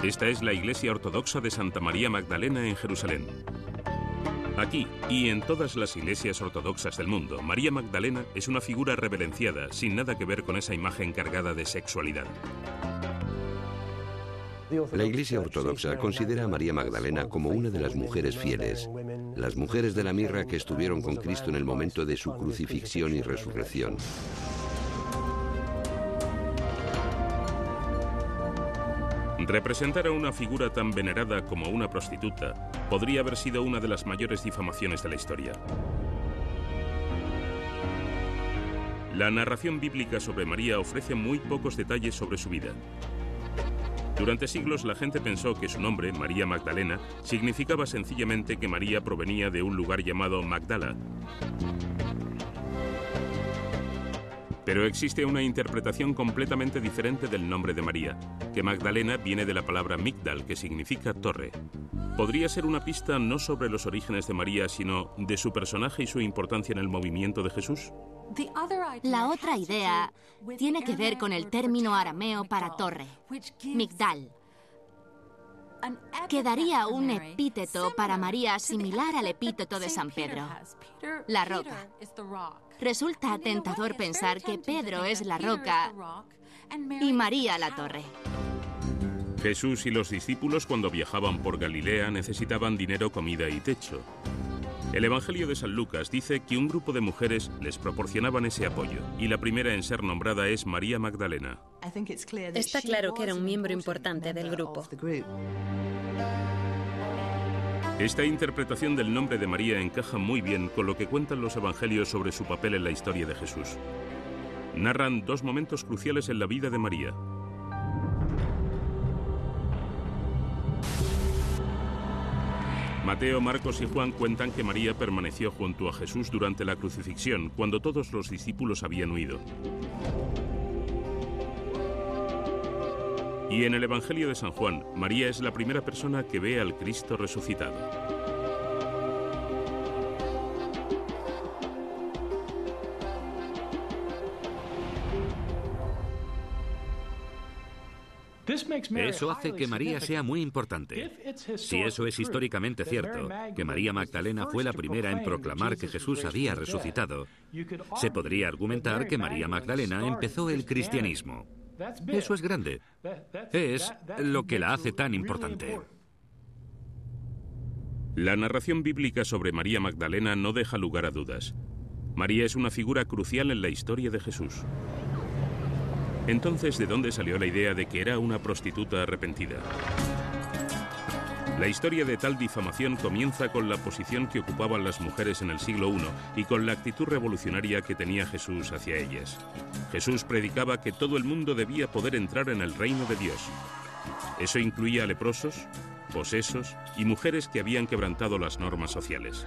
Esta es la iglesia ortodoxa de Santa María Magdalena en Jerusalén. Aquí y en todas las iglesias ortodoxas del mundo, María Magdalena es una figura reverenciada, sin nada que ver con esa imagen cargada de sexualidad. La Iglesia Ortodoxa considera a María Magdalena como una de las mujeres fieles, las mujeres de la mirra que estuvieron con Cristo en el momento de su crucifixión y resurrección. Representar a una figura tan venerada como una prostituta podría haber sido una de las mayores difamaciones de la historia. La narración bíblica sobre María ofrece muy pocos detalles sobre su vida. Durante siglos la gente pensó que su nombre, María Magdalena, significaba sencillamente que María provenía de un lugar llamado Magdala. Pero existe una interpretación completamente diferente del nombre de María, que Magdalena viene de la palabra Migdal, que significa torre. Podría ser una pista no sobre los orígenes de María, sino de su personaje y su importancia en el movimiento de Jesús. La otra idea tiene que ver con el término arameo para torre, Migdal, que daría un epíteto para María similar al epíteto de San Pedro, la roca. Resulta tentador pensar que Pedro es la roca y María la torre. Jesús y los discípulos cuando viajaban por Galilea necesitaban dinero, comida y techo. El Evangelio de San Lucas dice que un grupo de mujeres les proporcionaban ese apoyo, y la primera en ser nombrada es María Magdalena. Está claro que era un miembro importante del grupo. Esta interpretación del nombre de María encaja muy bien con lo que cuentan los evangelios sobre su papel en la historia de Jesús. Narran dos momentos cruciales en la vida de María. Mateo, Marcos y Juan cuentan que María permaneció junto a Jesús durante la crucifixión, cuando todos los discípulos habían huido. Y en el Evangelio de San Juan, María es la primera persona que ve al Cristo resucitado. Eso hace que María sea muy importante. Si eso es históricamente cierto, que María Magdalena fue la primera en proclamar que Jesús había resucitado, se podría argumentar que María Magdalena empezó el cristianismo. Eso es grande. Es lo que la hace tan importante. La narración bíblica sobre María Magdalena no deja lugar a dudas. María es una figura crucial en la historia de Jesús. Entonces, ¿de dónde salió la idea de que era una prostituta arrepentida? La historia de tal difamación comienza con la posición que ocupaban las mujeres en el siglo I y con la actitud revolucionaria que tenía Jesús hacia ellas. Jesús predicaba que todo el mundo debía poder entrar en el reino de Dios. Eso incluía a leprosos, posesos y mujeres que habían quebrantado las normas sociales.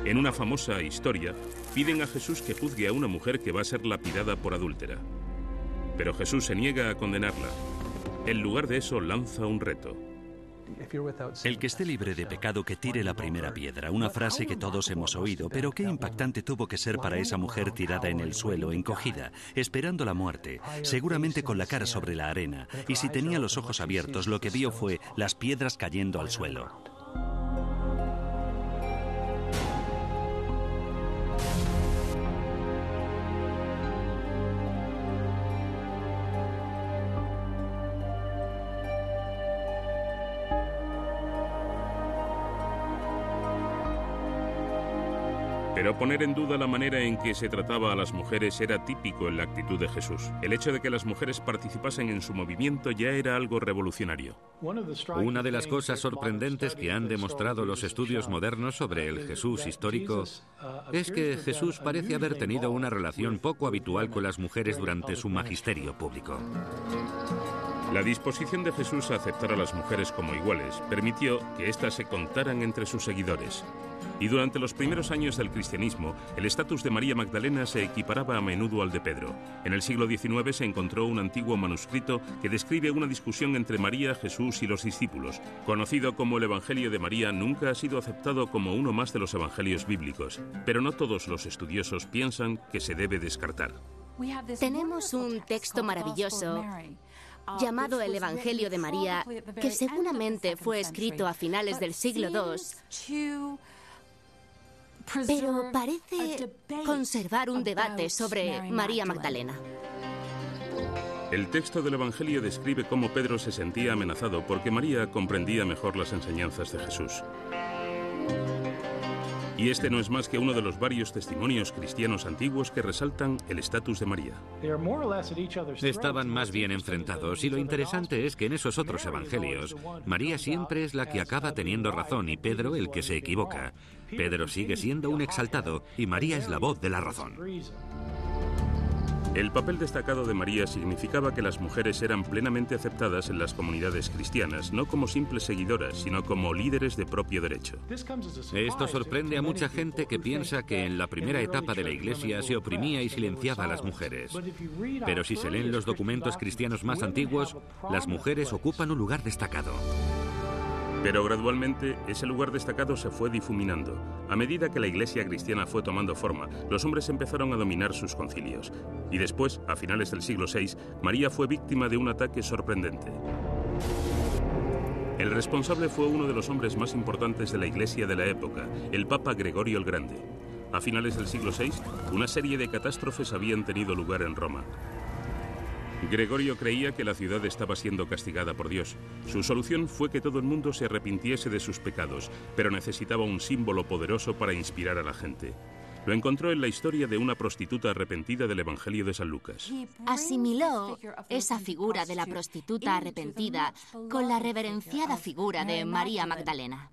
En una famosa historia, piden a Jesús que juzgue a una mujer que va a ser lapidada por adúltera. Pero Jesús se niega a condenarla. En lugar de eso, lanza un reto. El que esté libre de pecado que tire la primera piedra, una frase que todos hemos oído, pero qué impactante tuvo que ser para esa mujer tirada en el suelo, encogida, esperando la muerte, seguramente con la cara sobre la arena, y si tenía los ojos abiertos, lo que vio fue las piedras cayendo al suelo. Pero poner en duda la manera en que se trataba a las mujeres era típico en la actitud de Jesús. El hecho de que las mujeres participasen en su movimiento ya era algo revolucionario. Una de las cosas sorprendentes que han demostrado los estudios modernos sobre el Jesús histórico es que Jesús parece haber tenido una relación poco habitual con las mujeres durante su magisterio público. La disposición de Jesús a aceptar a las mujeres como iguales permitió que éstas se contaran entre sus seguidores. Y durante los primeros años del cristianismo, el estatus de María Magdalena se equiparaba a menudo al de Pedro. En el siglo XIX se encontró un antiguo manuscrito que describe una discusión entre María, Jesús y los discípulos. Conocido como el Evangelio de María, nunca ha sido aceptado como uno más de los evangelios bíblicos, pero no todos los estudiosos piensan que se debe descartar. Tenemos un texto maravilloso llamado el Evangelio de María, que seguramente fue escrito a finales del siglo II, pero parece conservar un debate sobre María Magdalena. El texto del Evangelio describe cómo Pedro se sentía amenazado porque María comprendía mejor las enseñanzas de Jesús. Y este no es más que uno de los varios testimonios cristianos antiguos que resaltan el estatus de María. Estaban más bien enfrentados, y lo interesante es que en esos otros evangelios, María siempre es la que acaba teniendo razón y Pedro el que se equivoca. Pedro sigue siendo un exaltado y María es la voz de la razón. El papel destacado de María significaba que las mujeres eran plenamente aceptadas en las comunidades cristianas, no como simples seguidoras, sino como líderes de propio derecho. Esto sorprende a mucha gente que piensa que en la primera etapa de la Iglesia se oprimía y silenciaba a las mujeres. Pero si se leen los documentos cristianos más antiguos, las mujeres ocupan un lugar destacado. Pero gradualmente ese lugar destacado se fue difuminando. A medida que la Iglesia cristiana fue tomando forma, los hombres empezaron a dominar sus concilios. Y después, a finales del siglo VI, María fue víctima de un ataque sorprendente. El responsable fue uno de los hombres más importantes de la Iglesia de la época, el Papa Gregorio el Grande. A finales del siglo VI, una serie de catástrofes habían tenido lugar en Roma. Gregorio creía que la ciudad estaba siendo castigada por Dios. Su solución fue que todo el mundo se arrepintiese de sus pecados, pero necesitaba un símbolo poderoso para inspirar a la gente. Lo encontró en la historia de una prostituta arrepentida del Evangelio de San Lucas. Asimiló esa figura de la prostituta arrepentida con la reverenciada figura de María Magdalena.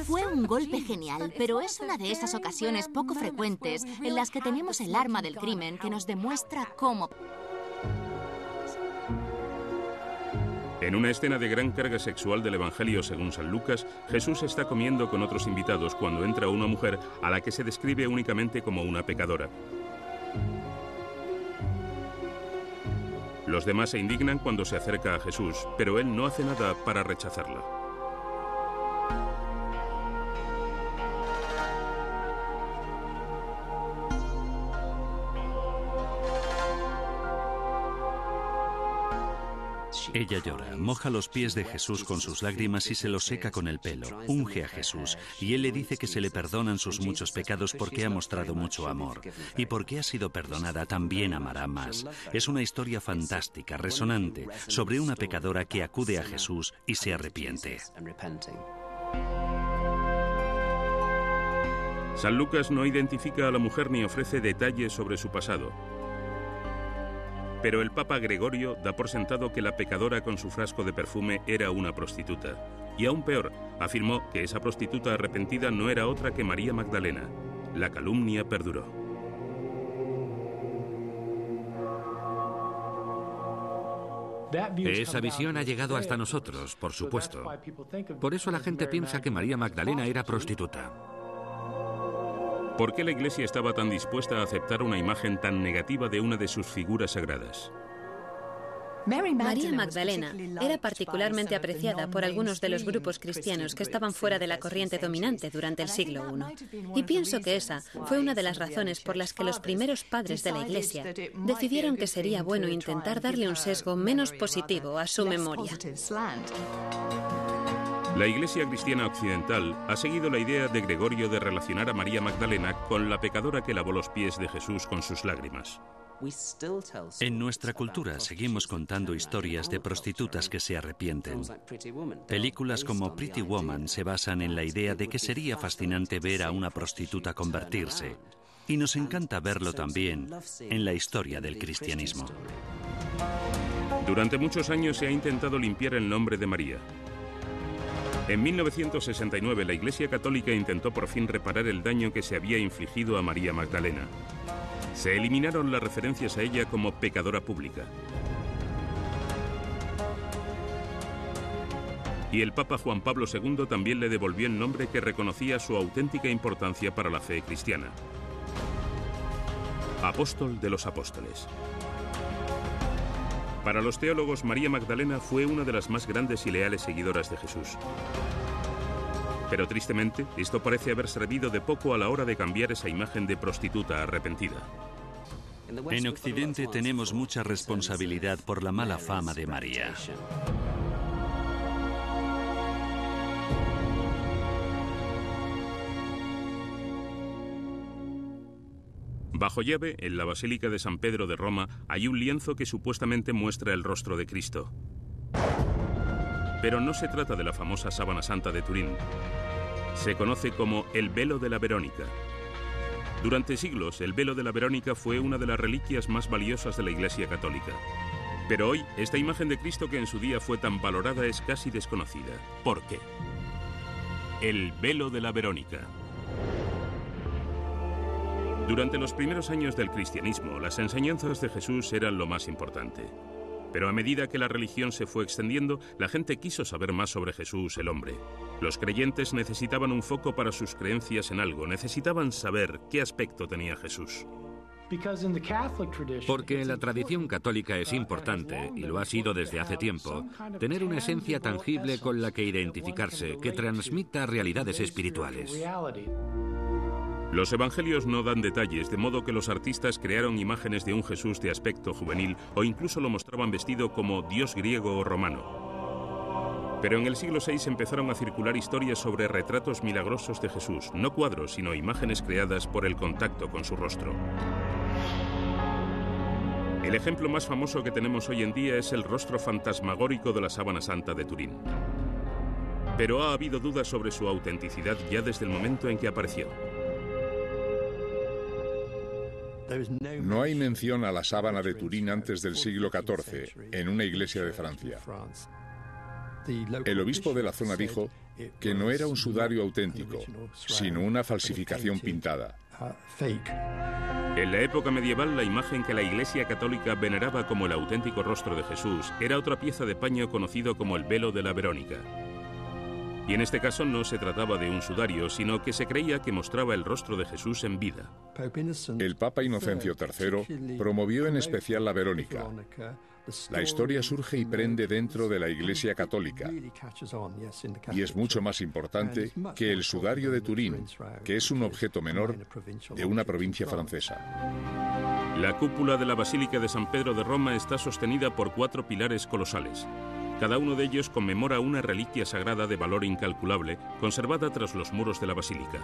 Fue un golpe genial, pero es una de esas ocasiones poco frecuentes en las que tenemos el arma del crimen que nos demuestra cómo... En una escena de gran carga sexual del Evangelio según San Lucas, Jesús está comiendo con otros invitados cuando entra una mujer a la que se describe únicamente como una pecadora. Los demás se indignan cuando se acerca a Jesús, pero él no hace nada para rechazarla. Ella llora, moja los pies de Jesús con sus lágrimas y se los seca con el pelo. Unge a Jesús y él le dice que se le perdonan sus muchos pecados porque ha mostrado mucho amor. Y porque ha sido perdonada también amará más. Es una historia fantástica, resonante, sobre una pecadora que acude a Jesús y se arrepiente. San Lucas no identifica a la mujer ni ofrece detalles sobre su pasado. Pero el Papa Gregorio da por sentado que la pecadora con su frasco de perfume era una prostituta. Y aún peor, afirmó que esa prostituta arrepentida no era otra que María Magdalena. La calumnia perduró. Esa visión ha llegado hasta nosotros, por supuesto. Por eso la gente piensa que María Magdalena era prostituta. ¿Por qué la Iglesia estaba tan dispuesta a aceptar una imagen tan negativa de una de sus figuras sagradas? María Magdalena era particularmente apreciada por algunos de los grupos cristianos que estaban fuera de la corriente dominante durante el siglo I. Y pienso que esa fue una de las razones por las que los primeros padres de la Iglesia decidieron que sería bueno intentar darle un sesgo menos positivo a su memoria. La Iglesia cristiana occidental ha seguido la idea de Gregorio de relacionar a María Magdalena con la pecadora que lavó los pies de Jesús con sus lágrimas. En nuestra cultura seguimos contando historias de prostitutas que se arrepienten. Películas como Pretty Woman se basan en la idea de que sería fascinante ver a una prostituta convertirse. Y nos encanta verlo también en la historia del cristianismo. Durante muchos años se ha intentado limpiar el nombre de María. En 1969 la Iglesia Católica intentó por fin reparar el daño que se había infligido a María Magdalena. Se eliminaron las referencias a ella como pecadora pública. Y el Papa Juan Pablo II también le devolvió el nombre que reconocía su auténtica importancia para la fe cristiana: Apóstol de los Apóstoles. Para los teólogos, María Magdalena fue una de las más grandes y leales seguidoras de Jesús. Pero tristemente, esto parece haber servido de poco a la hora de cambiar esa imagen de prostituta arrepentida. En Occidente tenemos mucha responsabilidad por la mala fama de María. Bajo llave, en la Basílica de San Pedro de Roma, hay un lienzo que supuestamente muestra el rostro de Cristo. Pero no se trata de la famosa sábana santa de Turín. Se conoce como el velo de la Verónica. Durante siglos, el velo de la Verónica fue una de las reliquias más valiosas de la Iglesia Católica. Pero hoy, esta imagen de Cristo que en su día fue tan valorada es casi desconocida. ¿Por qué? El velo de la Verónica. Durante los primeros años del cristianismo, las enseñanzas de Jesús eran lo más importante. Pero a medida que la religión se fue extendiendo, la gente quiso saber más sobre Jesús, el hombre. Los creyentes necesitaban un foco para sus creencias en algo, necesitaban saber qué aspecto tenía Jesús. Porque en la tradición católica es importante, y lo ha sido desde hace tiempo, tener una esencia tangible con la que identificarse, que transmita realidades espirituales. Los evangelios no dan detalles, de modo que los artistas crearon imágenes de un Jesús de aspecto juvenil o incluso lo mostraban vestido como dios griego o romano. Pero en el siglo VI empezaron a circular historias sobre retratos milagrosos de Jesús, no cuadros, sino imágenes creadas por el contacto con su rostro. El ejemplo más famoso que tenemos hoy en día es el rostro fantasmagórico de la sábana santa de Turín. Pero ha habido dudas sobre su autenticidad ya desde el momento en que apareció. No hay mención a la sábana de Turín antes del siglo XIV, en una iglesia de Francia. El obispo de la zona dijo que no era un sudario auténtico, sino una falsificación pintada. En la época medieval, la imagen que la Iglesia Católica veneraba como el auténtico rostro de Jesús era otra pieza de paño conocido como el velo de la Verónica. Y en este caso no se trataba de un sudario, sino que se creía que mostraba el rostro de Jesús en vida. El Papa Inocencio III promovió en especial la Verónica. La historia surge y prende dentro de la Iglesia Católica y es mucho más importante que el sudario de Turín, que es un objeto menor de una provincia francesa. La cúpula de la Basílica de San Pedro de Roma está sostenida por 4 pilares colosales. Cada uno de ellos conmemora una reliquia sagrada de valor incalculable, conservada tras los muros de la basílica.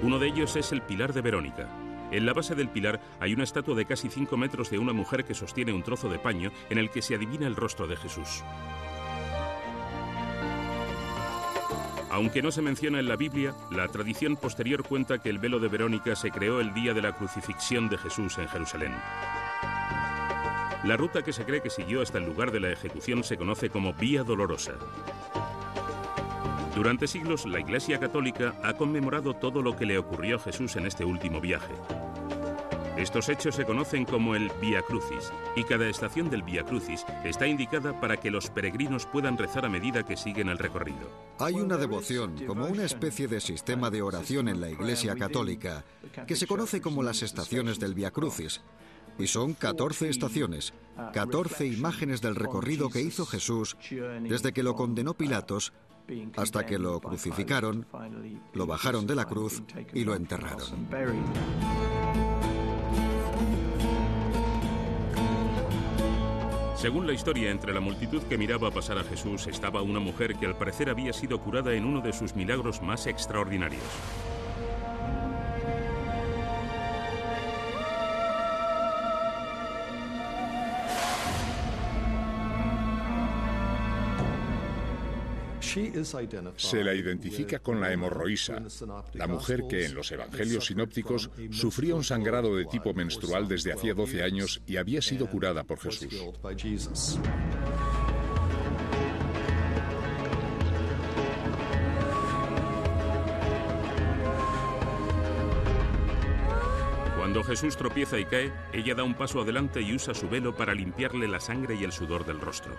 Uno de ellos es el pilar de Verónica. En la base del pilar hay una estatua de casi 5 metros de una mujer que sostiene un trozo de paño en el que se adivina el rostro de Jesús. Aunque no se menciona en la Biblia, la tradición posterior cuenta que el velo de Verónica se creó el día de la crucifixión de Jesús en Jerusalén. La ruta que se cree que siguió hasta el lugar de la ejecución se conoce como Vía Dolorosa. Durante siglos, la Iglesia Católica ha conmemorado todo lo que le ocurrió a Jesús en este último viaje. Estos hechos se conocen como el Vía Crucis, y cada estación del Vía Crucis está indicada para que los peregrinos puedan rezar a medida que siguen el recorrido. Hay una devoción, como una especie de sistema de oración en la Iglesia Católica, que se conoce como las estaciones del Vía Crucis. Y son 14 estaciones, 14 imágenes del recorrido que hizo Jesús desde que lo condenó Pilatos hasta que lo crucificaron, lo bajaron de la cruz y lo enterraron. Según la historia, entre la multitud que miraba pasar a Jesús estaba una mujer que al parecer había sido curada en uno de sus milagros más extraordinarios. Se la identifica con la hemorroísa, la mujer que en los evangelios sinópticos sufría un sangrado de tipo menstrual desde hacía 12 años y había sido curada por Jesús. Cuando Jesús tropieza y cae, ella da un paso adelante y usa su velo para limpiarle la sangre y el sudor del rostro.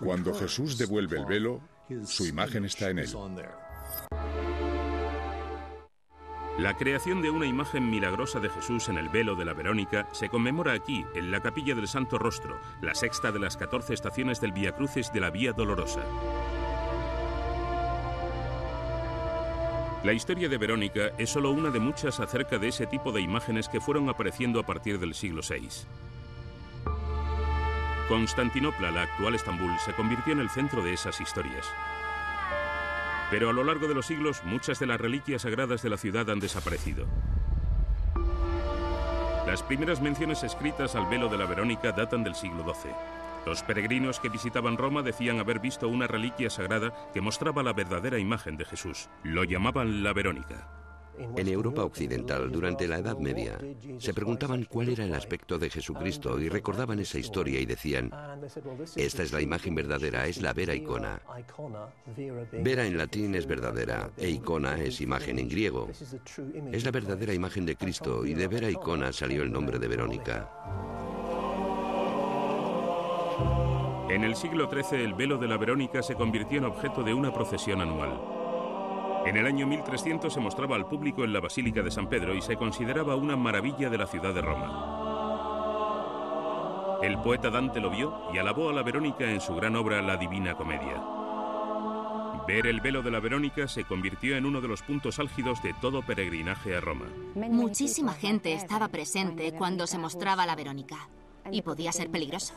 Cuando Jesús devuelve el velo, su imagen está en él. La creación de una imagen milagrosa de Jesús en el velo de la Verónica se conmemora aquí, en la Capilla del Santo Rostro, la sexta de las 14 estaciones del Vía Crucis de la Vía Dolorosa. La historia de Verónica es solo una de muchas acerca de ese tipo de imágenes que fueron apareciendo a partir del siglo VI. Constantinopla, la actual Estambul, se convirtió en el centro de esas historias. Pero a lo largo de los siglos, muchas de las reliquias sagradas de la ciudad han desaparecido. Las primeras menciones escritas al velo de la Verónica datan del siglo XII. Los peregrinos que visitaban Roma decían haber visto una reliquia sagrada que mostraba la verdadera imagen de Jesús. Lo llamaban la Verónica. En Europa Occidental, durante la Edad Media, se preguntaban cuál era el aspecto de Jesucristo y recordaban esa historia y decían: esta es la imagen verdadera, es la vera icona. Vera en latín es verdadera e icona es imagen en griego. Es la verdadera imagen de Cristo y de vera icona salió el nombre de Verónica. En el siglo XIII, el velo de la Verónica se convirtió en objeto de una procesión anual. En el año 1300 se mostraba al público en la Basílica de San Pedro y se consideraba una maravilla de la ciudad de Roma. El poeta Dante lo vio y alabó a la Verónica en su gran obra La Divina Comedia. Ver el velo de la Verónica se convirtió en uno de los puntos álgidos de todo peregrinaje a Roma. Muchísima gente estaba presente cuando se mostraba la Verónica y podía ser peligroso.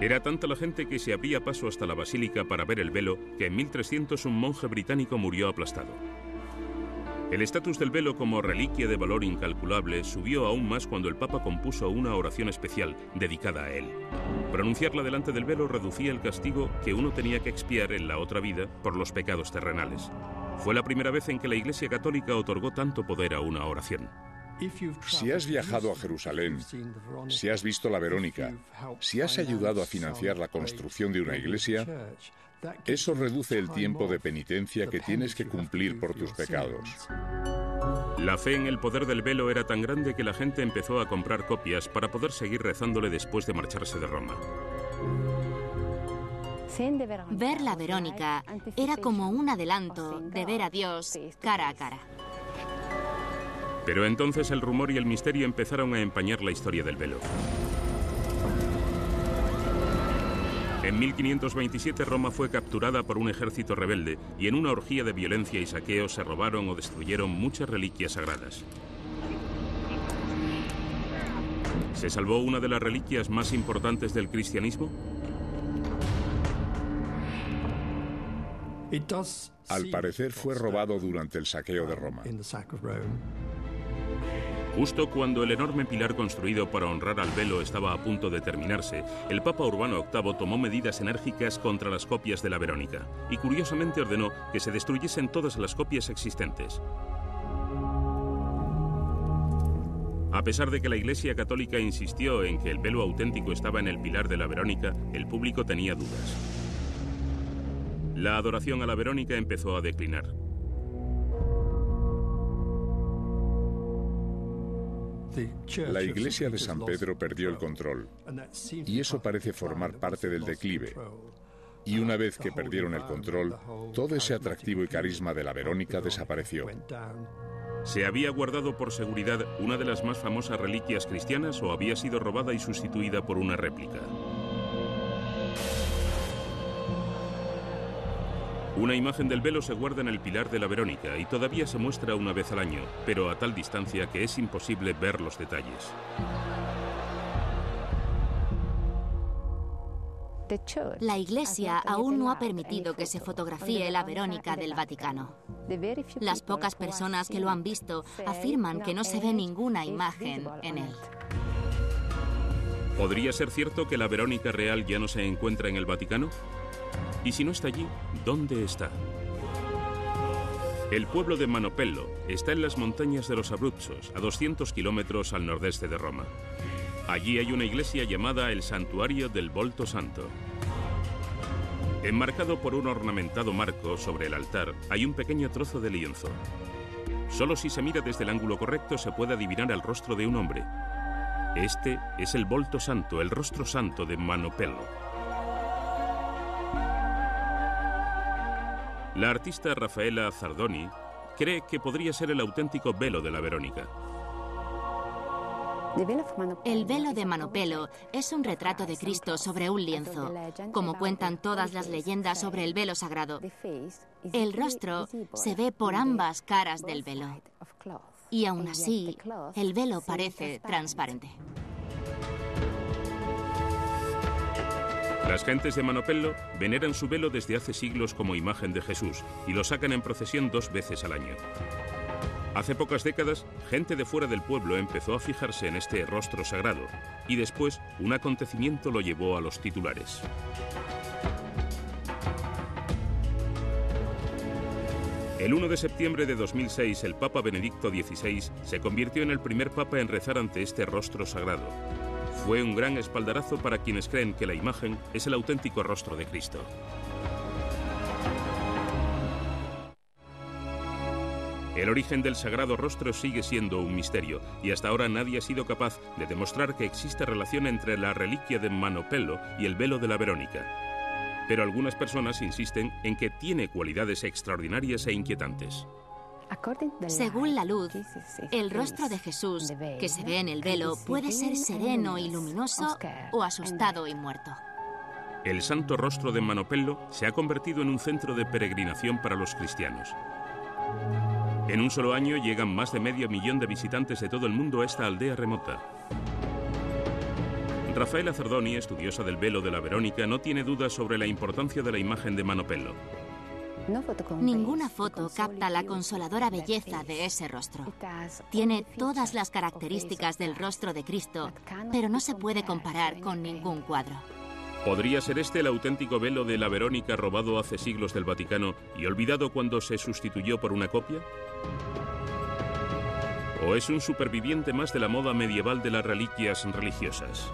Era tanta la gente que se abría paso hasta la basílica para ver el velo que en 1300 un monje británico murió aplastado. El estatus del velo como reliquia de valor incalculable subió aún más cuando el Papa compuso una oración especial dedicada a él. Pronunciarla delante del velo reducía el castigo que uno tenía que expiar en la otra vida por los pecados terrenales. Fue la primera vez en que la Iglesia Católica otorgó tanto poder a una oración. Si has viajado a Jerusalén, si has visto la Verónica, si has ayudado a financiar la construcción de una iglesia, eso reduce el tiempo de penitencia que tienes que cumplir por tus pecados. La fe en el poder del velo era tan grande que la gente empezó a comprar copias para poder seguir rezándole después de marcharse de Roma. Ver la Verónica era como un adelanto de ver a Dios cara a cara. Pero entonces el rumor y el misterio empezaron a empañar la historia del velo. En 1527 Roma fue capturada por un ejército rebelde y en una orgía de violencia y saqueo se robaron o destruyeron muchas reliquias sagradas. ¿Se salvó una de las reliquias más importantes del cristianismo? Al parecer fue robado durante el saqueo de Roma. Justo cuando el enorme pilar construido para honrar al velo estaba a punto de terminarse, el Papa Urbano VIII tomó medidas enérgicas contra las copias de la Verónica y curiosamente ordenó que se destruyesen todas las copias existentes. A pesar de que la Iglesia Católica insistió en que el velo auténtico estaba en el pilar de la Verónica, el público tenía dudas. La adoración a la Verónica empezó a declinar. La iglesia de San Pedro perdió el control, y eso parece formar parte del declive. Y una vez que perdieron el control, todo ese atractivo y carisma de la Verónica desapareció. ¿Se había guardado por seguridad una de las más famosas reliquias cristianas o había sido robada y sustituida por una réplica? Una imagen del velo se guarda en el pilar de la Verónica y todavía se muestra una vez al año, pero a tal distancia que es imposible ver los detalles. La Iglesia aún no ha permitido que se fotografíe la Verónica del Vaticano. Las pocas personas que lo han visto afirman que no se ve ninguna imagen en él. ¿Podría ser cierto que la Verónica real ya no se encuentra en el Vaticano? Y si no está allí, ¿dónde está? El pueblo de Manopello está en las montañas de los Abruzos, a 200 kilómetros al nordeste de Roma. Allí hay una iglesia llamada el Santuario del Volto Santo. Enmarcado por un ornamentado marco sobre el altar, hay un pequeño trozo de lienzo. Solo si se mira desde el ángulo correcto se puede adivinar el rostro de un hombre. Este es el Volto Santo, el rostro santo de Manopello. La artista Raffaella Zardoni cree que podría ser el auténtico velo de la Verónica. El velo de Manopelo es un retrato de Cristo sobre un lienzo, como cuentan todas las leyendas sobre el velo sagrado. El rostro se ve por ambas caras del velo, y aún así, el velo parece transparente. Las gentes de Manopello veneran su velo desde hace siglos como imagen de Jesús y lo sacan en procesión 2 veces al año. Hace pocas décadas, gente de fuera del pueblo empezó a fijarse en este rostro sagrado y después un acontecimiento lo llevó a los titulares. El 1 de septiembre de 2006, el Papa Benedicto XVI se convirtió en el primer papa en rezar ante este rostro sagrado. Fue un gran espaldarazo para quienes creen que la imagen es el auténtico rostro de Cristo. El origen del sagrado rostro sigue siendo un misterio y hasta ahora nadie ha sido capaz de demostrar que existe relación entre la reliquia de Manopello y el velo de la Verónica. Pero algunas personas insisten en que tiene cualidades extraordinarias e inquietantes. Según la luz, el rostro de Jesús, que se ve en el velo, puede ser sereno y luminoso o asustado y muerto. El santo rostro de Manopello se ha convertido en un centro de peregrinación para los cristianos. En un solo año llegan más de 500.000 de visitantes de todo el mundo a esta aldea remota. Raffaella Zardoni, estudiosa del velo de la Verónica, no tiene dudas sobre la importancia de la imagen de Manopello. Ninguna foto capta la consoladora belleza de ese rostro. Tiene todas las características del rostro de Cristo, pero no se puede comparar con ningún cuadro. ¿Podría ser este el auténtico velo de la Verónica robado hace siglos del Vaticano y olvidado cuando se sustituyó por una copia? ¿O es un superviviente más de la moda medieval de las reliquias religiosas?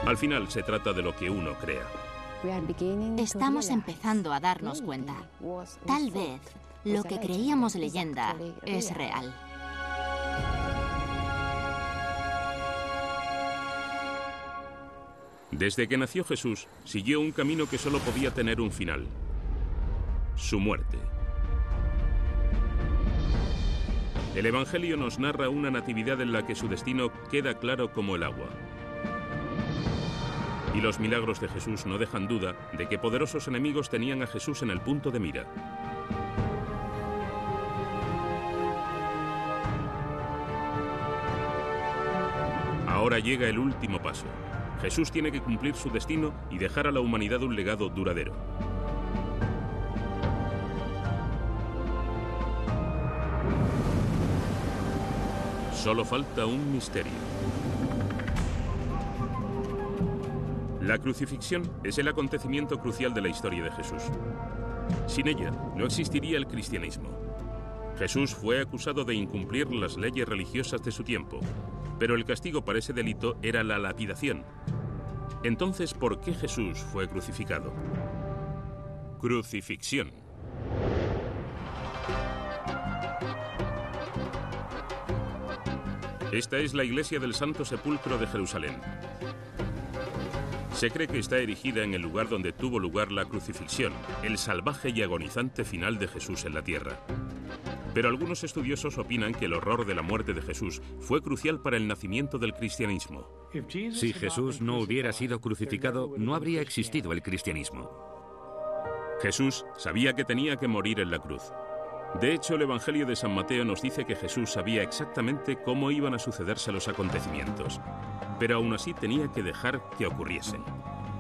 Al final se trata de lo que uno crea. Estamos empezando a darnos cuenta. Tal vez lo que creíamos leyenda es real. Desde que nació Jesús, siguió un camino que solo podía tener un final: su muerte. El Evangelio nos narra una natividad en la que su destino queda claro como el agua. Y los milagros de Jesús no dejan duda de que poderosos enemigos tenían a Jesús en el punto de mira. Ahora llega el último paso. Jesús tiene que cumplir su destino y dejar a la humanidad un legado duradero. Solo falta un misterio. La crucifixión es el acontecimiento crucial de la historia de Jesús. Sin ella, no existiría el cristianismo. Jesús fue acusado de incumplir las leyes religiosas de su tiempo, pero el castigo para ese delito era la lapidación. Entonces, ¿por qué Jesús fue crucificado? Crucifixión. Esta es la iglesia del Santo Sepulcro de Jerusalén. Se cree que está erigida en el lugar donde tuvo lugar la crucifixión, el salvaje y agonizante final de Jesús en la tierra. Pero algunos estudiosos opinan que el horror de la muerte de Jesús fue crucial para el nacimiento del cristianismo. Si Jesús no hubiera sido crucificado, no habría existido el cristianismo. Jesús sabía que tenía que morir en la cruz. De hecho, el Evangelio de San Mateo nos dice que Jesús sabía exactamente cómo iban a sucederse los acontecimientos, pero aún así tenía que dejar que ocurriesen.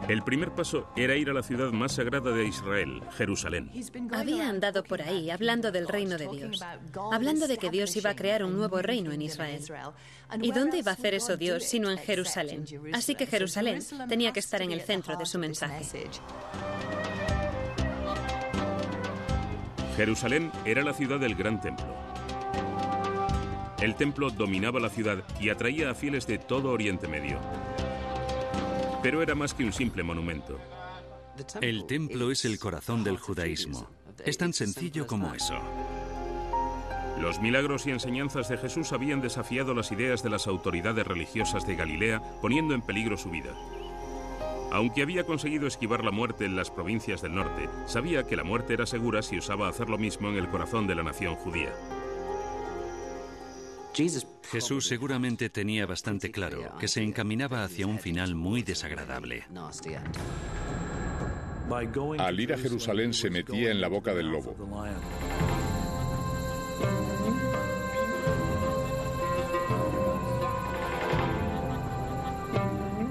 El primer paso era ir a la ciudad más sagrada de Israel, Jerusalén. Había andado por ahí hablando del reino de Dios, hablando de que Dios iba a crear un nuevo reino en Israel. ¿Y dónde iba a hacer eso Dios sino en Jerusalén? Así que Jerusalén tenía que estar en el centro de su mensaje. Jerusalén era la ciudad del gran templo. El templo dominaba la ciudad y atraía a fieles de todo Oriente Medio. Pero era más que un simple monumento. El templo es el corazón del judaísmo. Es tan sencillo como eso. Los milagros y enseñanzas de Jesús habían desafiado las ideas de las autoridades religiosas de Galilea, poniendo en peligro su vida. Aunque había conseguido esquivar la muerte en las provincias del norte, sabía que la muerte era segura si osaba hacer lo mismo en el corazón de la nación judía. Jesús seguramente tenía bastante claro que se encaminaba hacia un final muy desagradable. Al ir a Jerusalén se metía en la boca del lobo.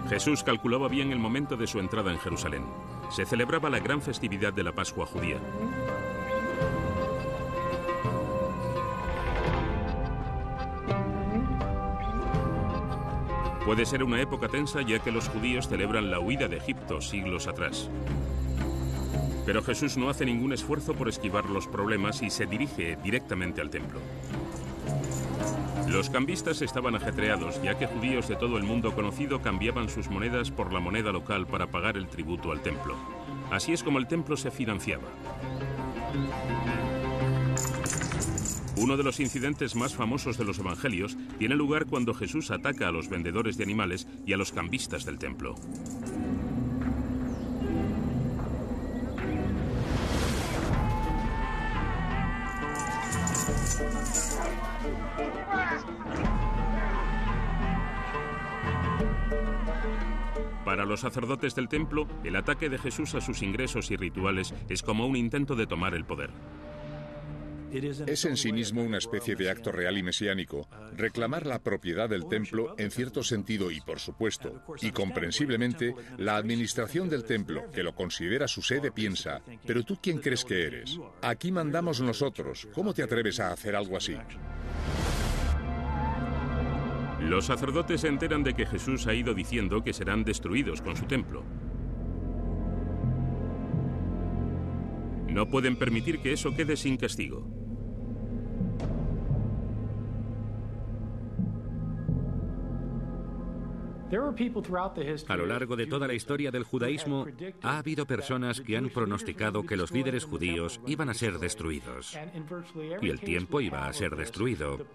Jesús calculaba bien el momento de su entrada en Jerusalén. Se celebraba la gran festividad de la Pascua judía. Puede ser una época tensa ya que los judíos celebran la huida de Egipto siglos atrás. Pero Jesús no hace ningún esfuerzo por esquivar los problemas y se dirige directamente al templo. Los cambistas estaban ajetreados, ya que judíos de todo el mundo conocido cambiaban sus monedas por la moneda local para pagar el tributo al templo. Así es como el templo se financiaba. Uno de los incidentes más famosos de los evangelios tiene lugar cuando Jesús ataca a los vendedores de animales y a los cambistas del templo. Para los sacerdotes del templo, el ataque de Jesús a sus ingresos y rituales es como un intento de tomar el poder. Es en sí mismo una especie de acto real y mesiánico, reclamar la propiedad del templo en cierto sentido y, por supuesto, y comprensiblemente, la administración del templo, que lo considera su sede, piensa, ¿pero tú quién crees que eres? Aquí mandamos nosotros, ¿cómo te atreves a hacer algo así? Los sacerdotes se enteran de que Jesús ha ido diciendo que serán destruidos con su templo. No pueden permitir que eso quede sin castigo. A lo largo de toda la historia del judaísmo, ha habido personas que han pronosticado que los líderes judíos iban a ser destruidos. Y el tiempo iba a ser destruido.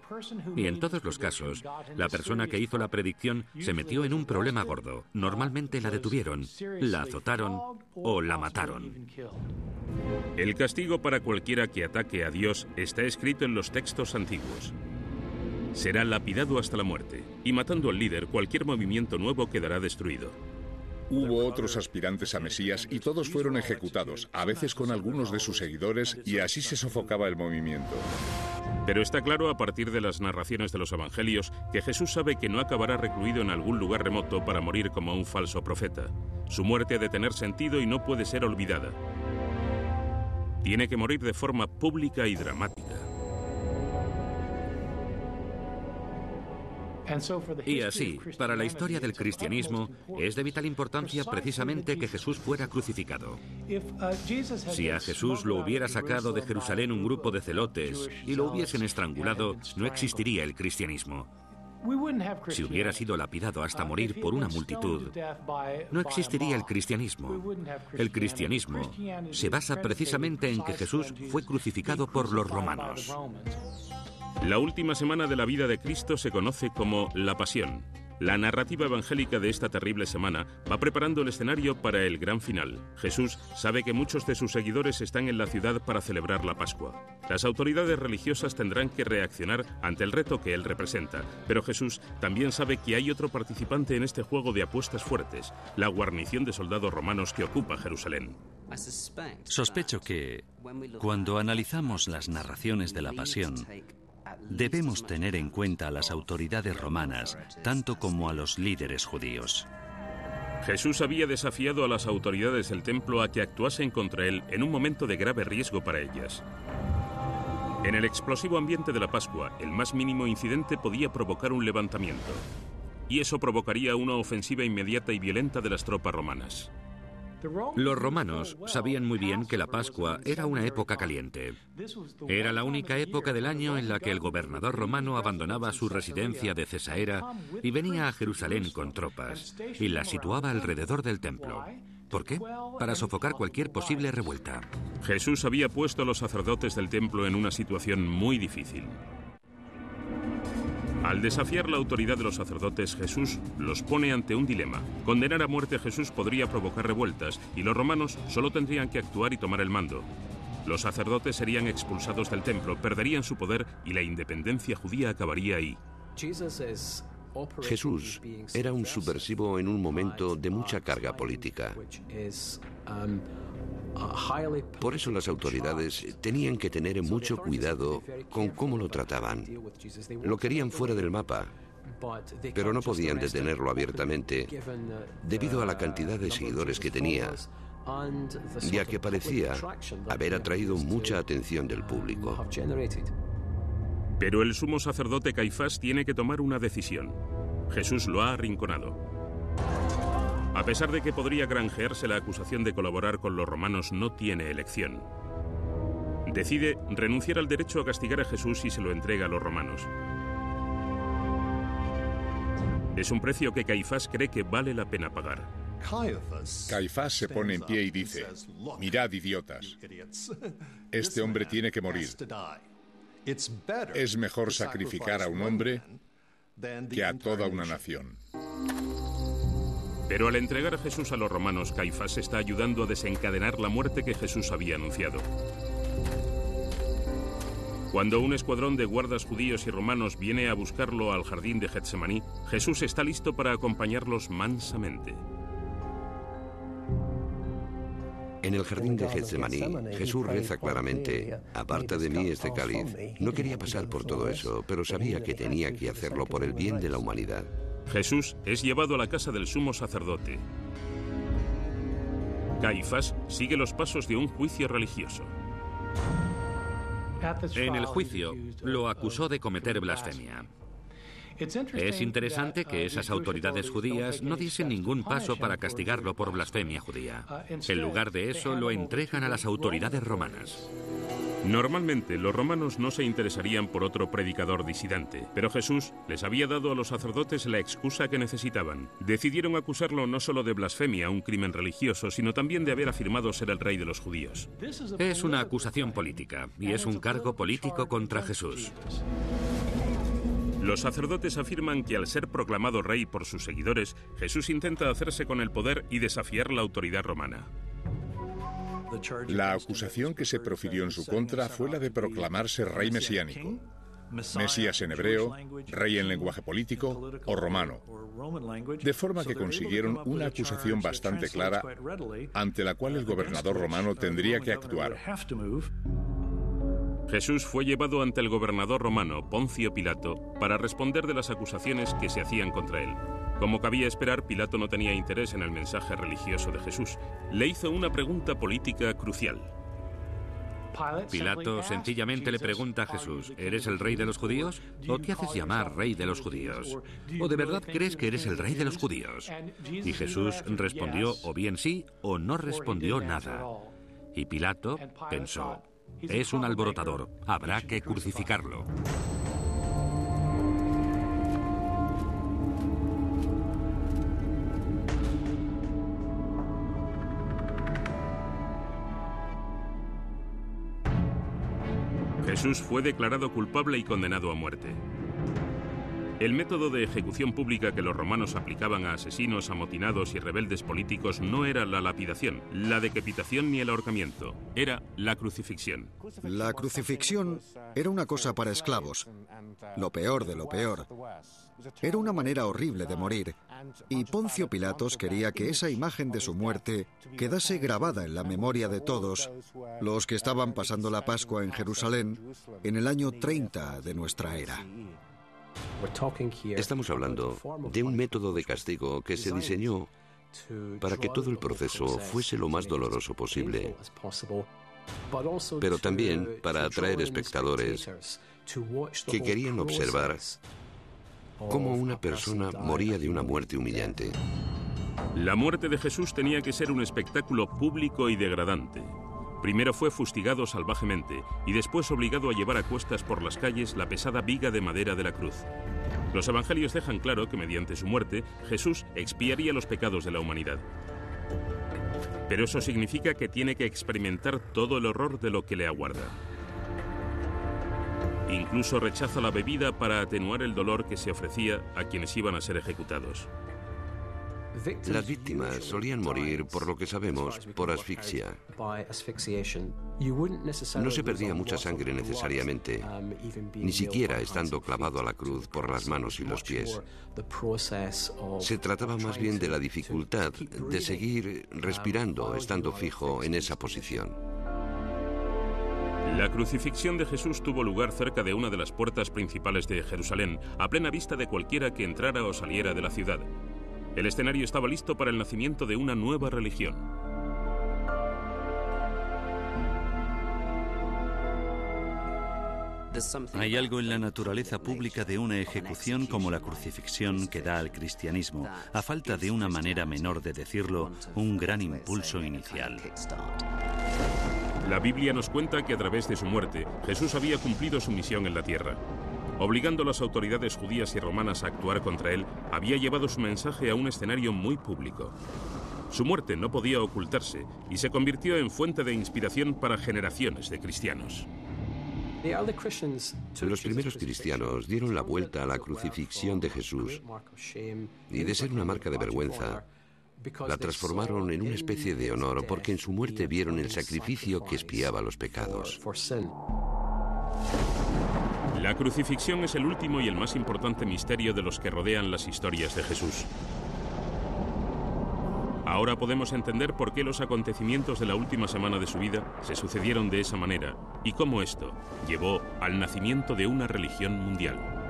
Y en todos los casos, la persona que hizo la predicción se metió en un problema gordo. Normalmente la detuvieron, la azotaron o la mataron. El castigo para cualquiera que ataque a Dios está escrito en los textos antiguos. Será lapidado hasta la muerte, y matando al líder, cualquier movimiento nuevo quedará destruido. Hubo otros aspirantes a Mesías y todos fueron ejecutados, a veces con algunos de sus seguidores, y así se sofocaba el movimiento. Pero está claro a partir de las narraciones de los evangelios que Jesús sabe que no acabará recluido en algún lugar remoto para morir como un falso profeta. Su muerte ha de tener sentido y no puede ser olvidada. Tiene que morir de forma pública y dramática. Y así, para la historia del cristianismo, es de vital importancia precisamente que Jesús fuera crucificado. Si a Jesús lo hubiera sacado de Jerusalén un grupo de celotes y lo hubiesen estrangulado, no existiría el cristianismo. Si hubiera sido lapidado hasta morir por una multitud, no existiría el cristianismo. El cristianismo se basa precisamente en que Jesús fue crucificado por los romanos. La última semana de la vida de Cristo se conoce como la Pasión. La narrativa evangélica de esta terrible semana va preparando el escenario para el gran final. Jesús sabe que muchos de sus seguidores están en la ciudad para celebrar la Pascua. Las autoridades religiosas tendrán que reaccionar ante el reto que él representa, pero Jesús también sabe que hay otro participante en este juego de apuestas fuertes, la guarnición de soldados romanos que ocupa Jerusalén. Sospecho que, cuando analizamos las narraciones de la Pasión, debemos tener en cuenta a las autoridades romanas, tanto como a los líderes judíos. Jesús había desafiado a las autoridades del templo a que actuasen contra él en un momento de grave riesgo para ellas. En el explosivo ambiente de la Pascua, el más mínimo incidente podía provocar un levantamiento. Y eso provocaría una ofensiva inmediata y violenta de las tropas romanas. Los romanos sabían muy bien que la Pascua era una época caliente. Era la única época del año en la que el gobernador romano abandonaba su residencia de Cesaera y venía a Jerusalén con tropas y las situaba alrededor del templo. ¿Por qué? Para sofocar cualquier posible revuelta. Jesús había puesto a los sacerdotes del templo en una situación muy difícil. Al desafiar la autoridad de los sacerdotes, Jesús los pone ante un dilema. Condenar a muerte a Jesús podría provocar revueltas y los romanos solo tendrían que actuar y tomar el mando. Los sacerdotes serían expulsados del templo, perderían su poder y la independencia judía acabaría ahí. Jesús era un subversivo en un momento de mucha carga política. Por eso las autoridades tenían que tener mucho cuidado con cómo lo trataban. Lo querían fuera del mapa, pero no podían detenerlo abiertamente debido a la cantidad de seguidores que tenía, ya que parecía haber atraído mucha atención del público. Pero el sumo sacerdote Caifás tiene que tomar una decisión. Jesús lo ha arrinconado. A pesar de que podría granjearse la acusación de colaborar con los romanos, no tiene elección. Decide renunciar al derecho a castigar a Jesús y se lo entrega a los romanos. Es un precio que Caifás cree que vale la pena pagar. Caifás se pone en pie y dice: mirad, idiotas, este hombre tiene que morir. Es mejor sacrificar a un hombre que a toda una nación. Pero al entregar a Jesús a los romanos, Caifás está ayudando a desencadenar la muerte que Jesús había anunciado. Cuando un escuadrón de guardas judíos y romanos viene a buscarlo al jardín de Getsemaní, Jesús está listo para acompañarlos mansamente. En el jardín de Getsemaní, Jesús reza claramente: aparta de mí este cáliz. No quería pasar por todo eso, pero sabía que tenía que hacerlo por el bien de la humanidad. Jesús es llevado a la casa del sumo sacerdote. Caifás sigue los pasos de un juicio religioso. En el juicio, lo acusó de cometer blasfemia. Es interesante que esas autoridades judías no diesen ningún paso para castigarlo por blasfemia judía. En lugar de eso, lo entregan a las autoridades romanas. Normalmente, los romanos no se interesarían por otro predicador disidente, pero Jesús les había dado a los sacerdotes la excusa que necesitaban. Decidieron acusarlo no solo de blasfemia, un crimen religioso, sino también de haber afirmado ser el rey de los judíos. Es una acusación política, y es un cargo político contra Jesús. Los sacerdotes afirman que al ser proclamado rey por sus seguidores, Jesús intenta hacerse con el poder y desafiar la autoridad romana. La acusación que se profirió en su contra fue la de proclamarse rey mesiánico, Mesías en hebreo, rey en lenguaje político o romano, de forma que consiguieron una acusación bastante clara ante la cual el gobernador romano tendría que actuar. Jesús fue llevado ante el gobernador romano, Poncio Pilato, para responder de las acusaciones que se hacían contra él. Como cabía esperar, Pilato no tenía interés en el mensaje religioso de Jesús. Le hizo una pregunta política crucial. Pilato sencillamente le pregunta a Jesús: ¿eres el rey de los judíos? ¿O te haces llamar rey de los judíos? ¿O de verdad crees que eres el rey de los judíos? Y Jesús respondió o bien sí o no respondió nada. Y Pilato pensó: es un alborotador, habrá que crucificarlo. Jesús fue declarado culpable y condenado a muerte. El método de ejecución pública que los romanos aplicaban a asesinos, amotinados y rebeldes políticos no era la lapidación, la decapitación ni el ahorcamiento, era la crucifixión. La crucifixión era una cosa para esclavos, lo peor de lo peor. Era una manera horrible de morir, y Poncio Pilatos quería que esa imagen de su muerte quedase grabada en la memoria de todos los que estaban pasando la Pascua en Jerusalén en el año 30 de nuestra era. Estamos hablando de un método de castigo que se diseñó para que todo el proceso fuese lo más doloroso posible, pero también para atraer espectadores que querían observar cómo una persona moría de una muerte humillante. La muerte de Jesús tenía que ser un espectáculo público y degradante. Primero fue fustigado salvajemente y después obligado a llevar a cuestas por las calles la pesada viga de madera de la cruz. Los evangelios dejan claro que mediante su muerte, Jesús expiaría los pecados de la humanidad. Pero eso significa que tiene que experimentar todo el horror de lo que le aguarda. Incluso rechaza la bebida para atenuar el dolor que se ofrecía a quienes iban a ser ejecutados. Las víctimas solían morir, por lo que sabemos, por asfixia. No se perdía mucha sangre necesariamente, ni siquiera estando clavado a la cruz por las manos y los pies. Se trataba más bien de la dificultad de seguir respirando, estando fijo en esa posición. La crucifixión de Jesús tuvo lugar cerca de una de las puertas principales de Jerusalén, a plena vista de cualquiera que entrara o saliera de la ciudad. El escenario estaba listo para el nacimiento de una nueva religión. Hay algo en la naturaleza pública de una ejecución como la crucifixión que da al cristianismo, a falta de una manera menor de decirlo, un gran impulso inicial. La Biblia nos cuenta que a través de su muerte, Jesús había cumplido su misión en la tierra. Obligando a las autoridades judías y romanas a actuar contra él, había llevado su mensaje a un escenario muy público. Su muerte no podía ocultarse y se convirtió en fuente de inspiración para generaciones de cristianos. Los primeros cristianos dieron la vuelta a la crucifixión de Jesús y, de ser una marca de vergüenza, la transformaron en una especie de honor porque en su muerte vieron el sacrificio que expiaba los pecados. La crucifixión es el último y el más importante misterio de los que rodean las historias de Jesús. Ahora podemos entender por qué los acontecimientos de la última semana de su vida se sucedieron de esa manera y cómo esto llevó al nacimiento de una religión mundial.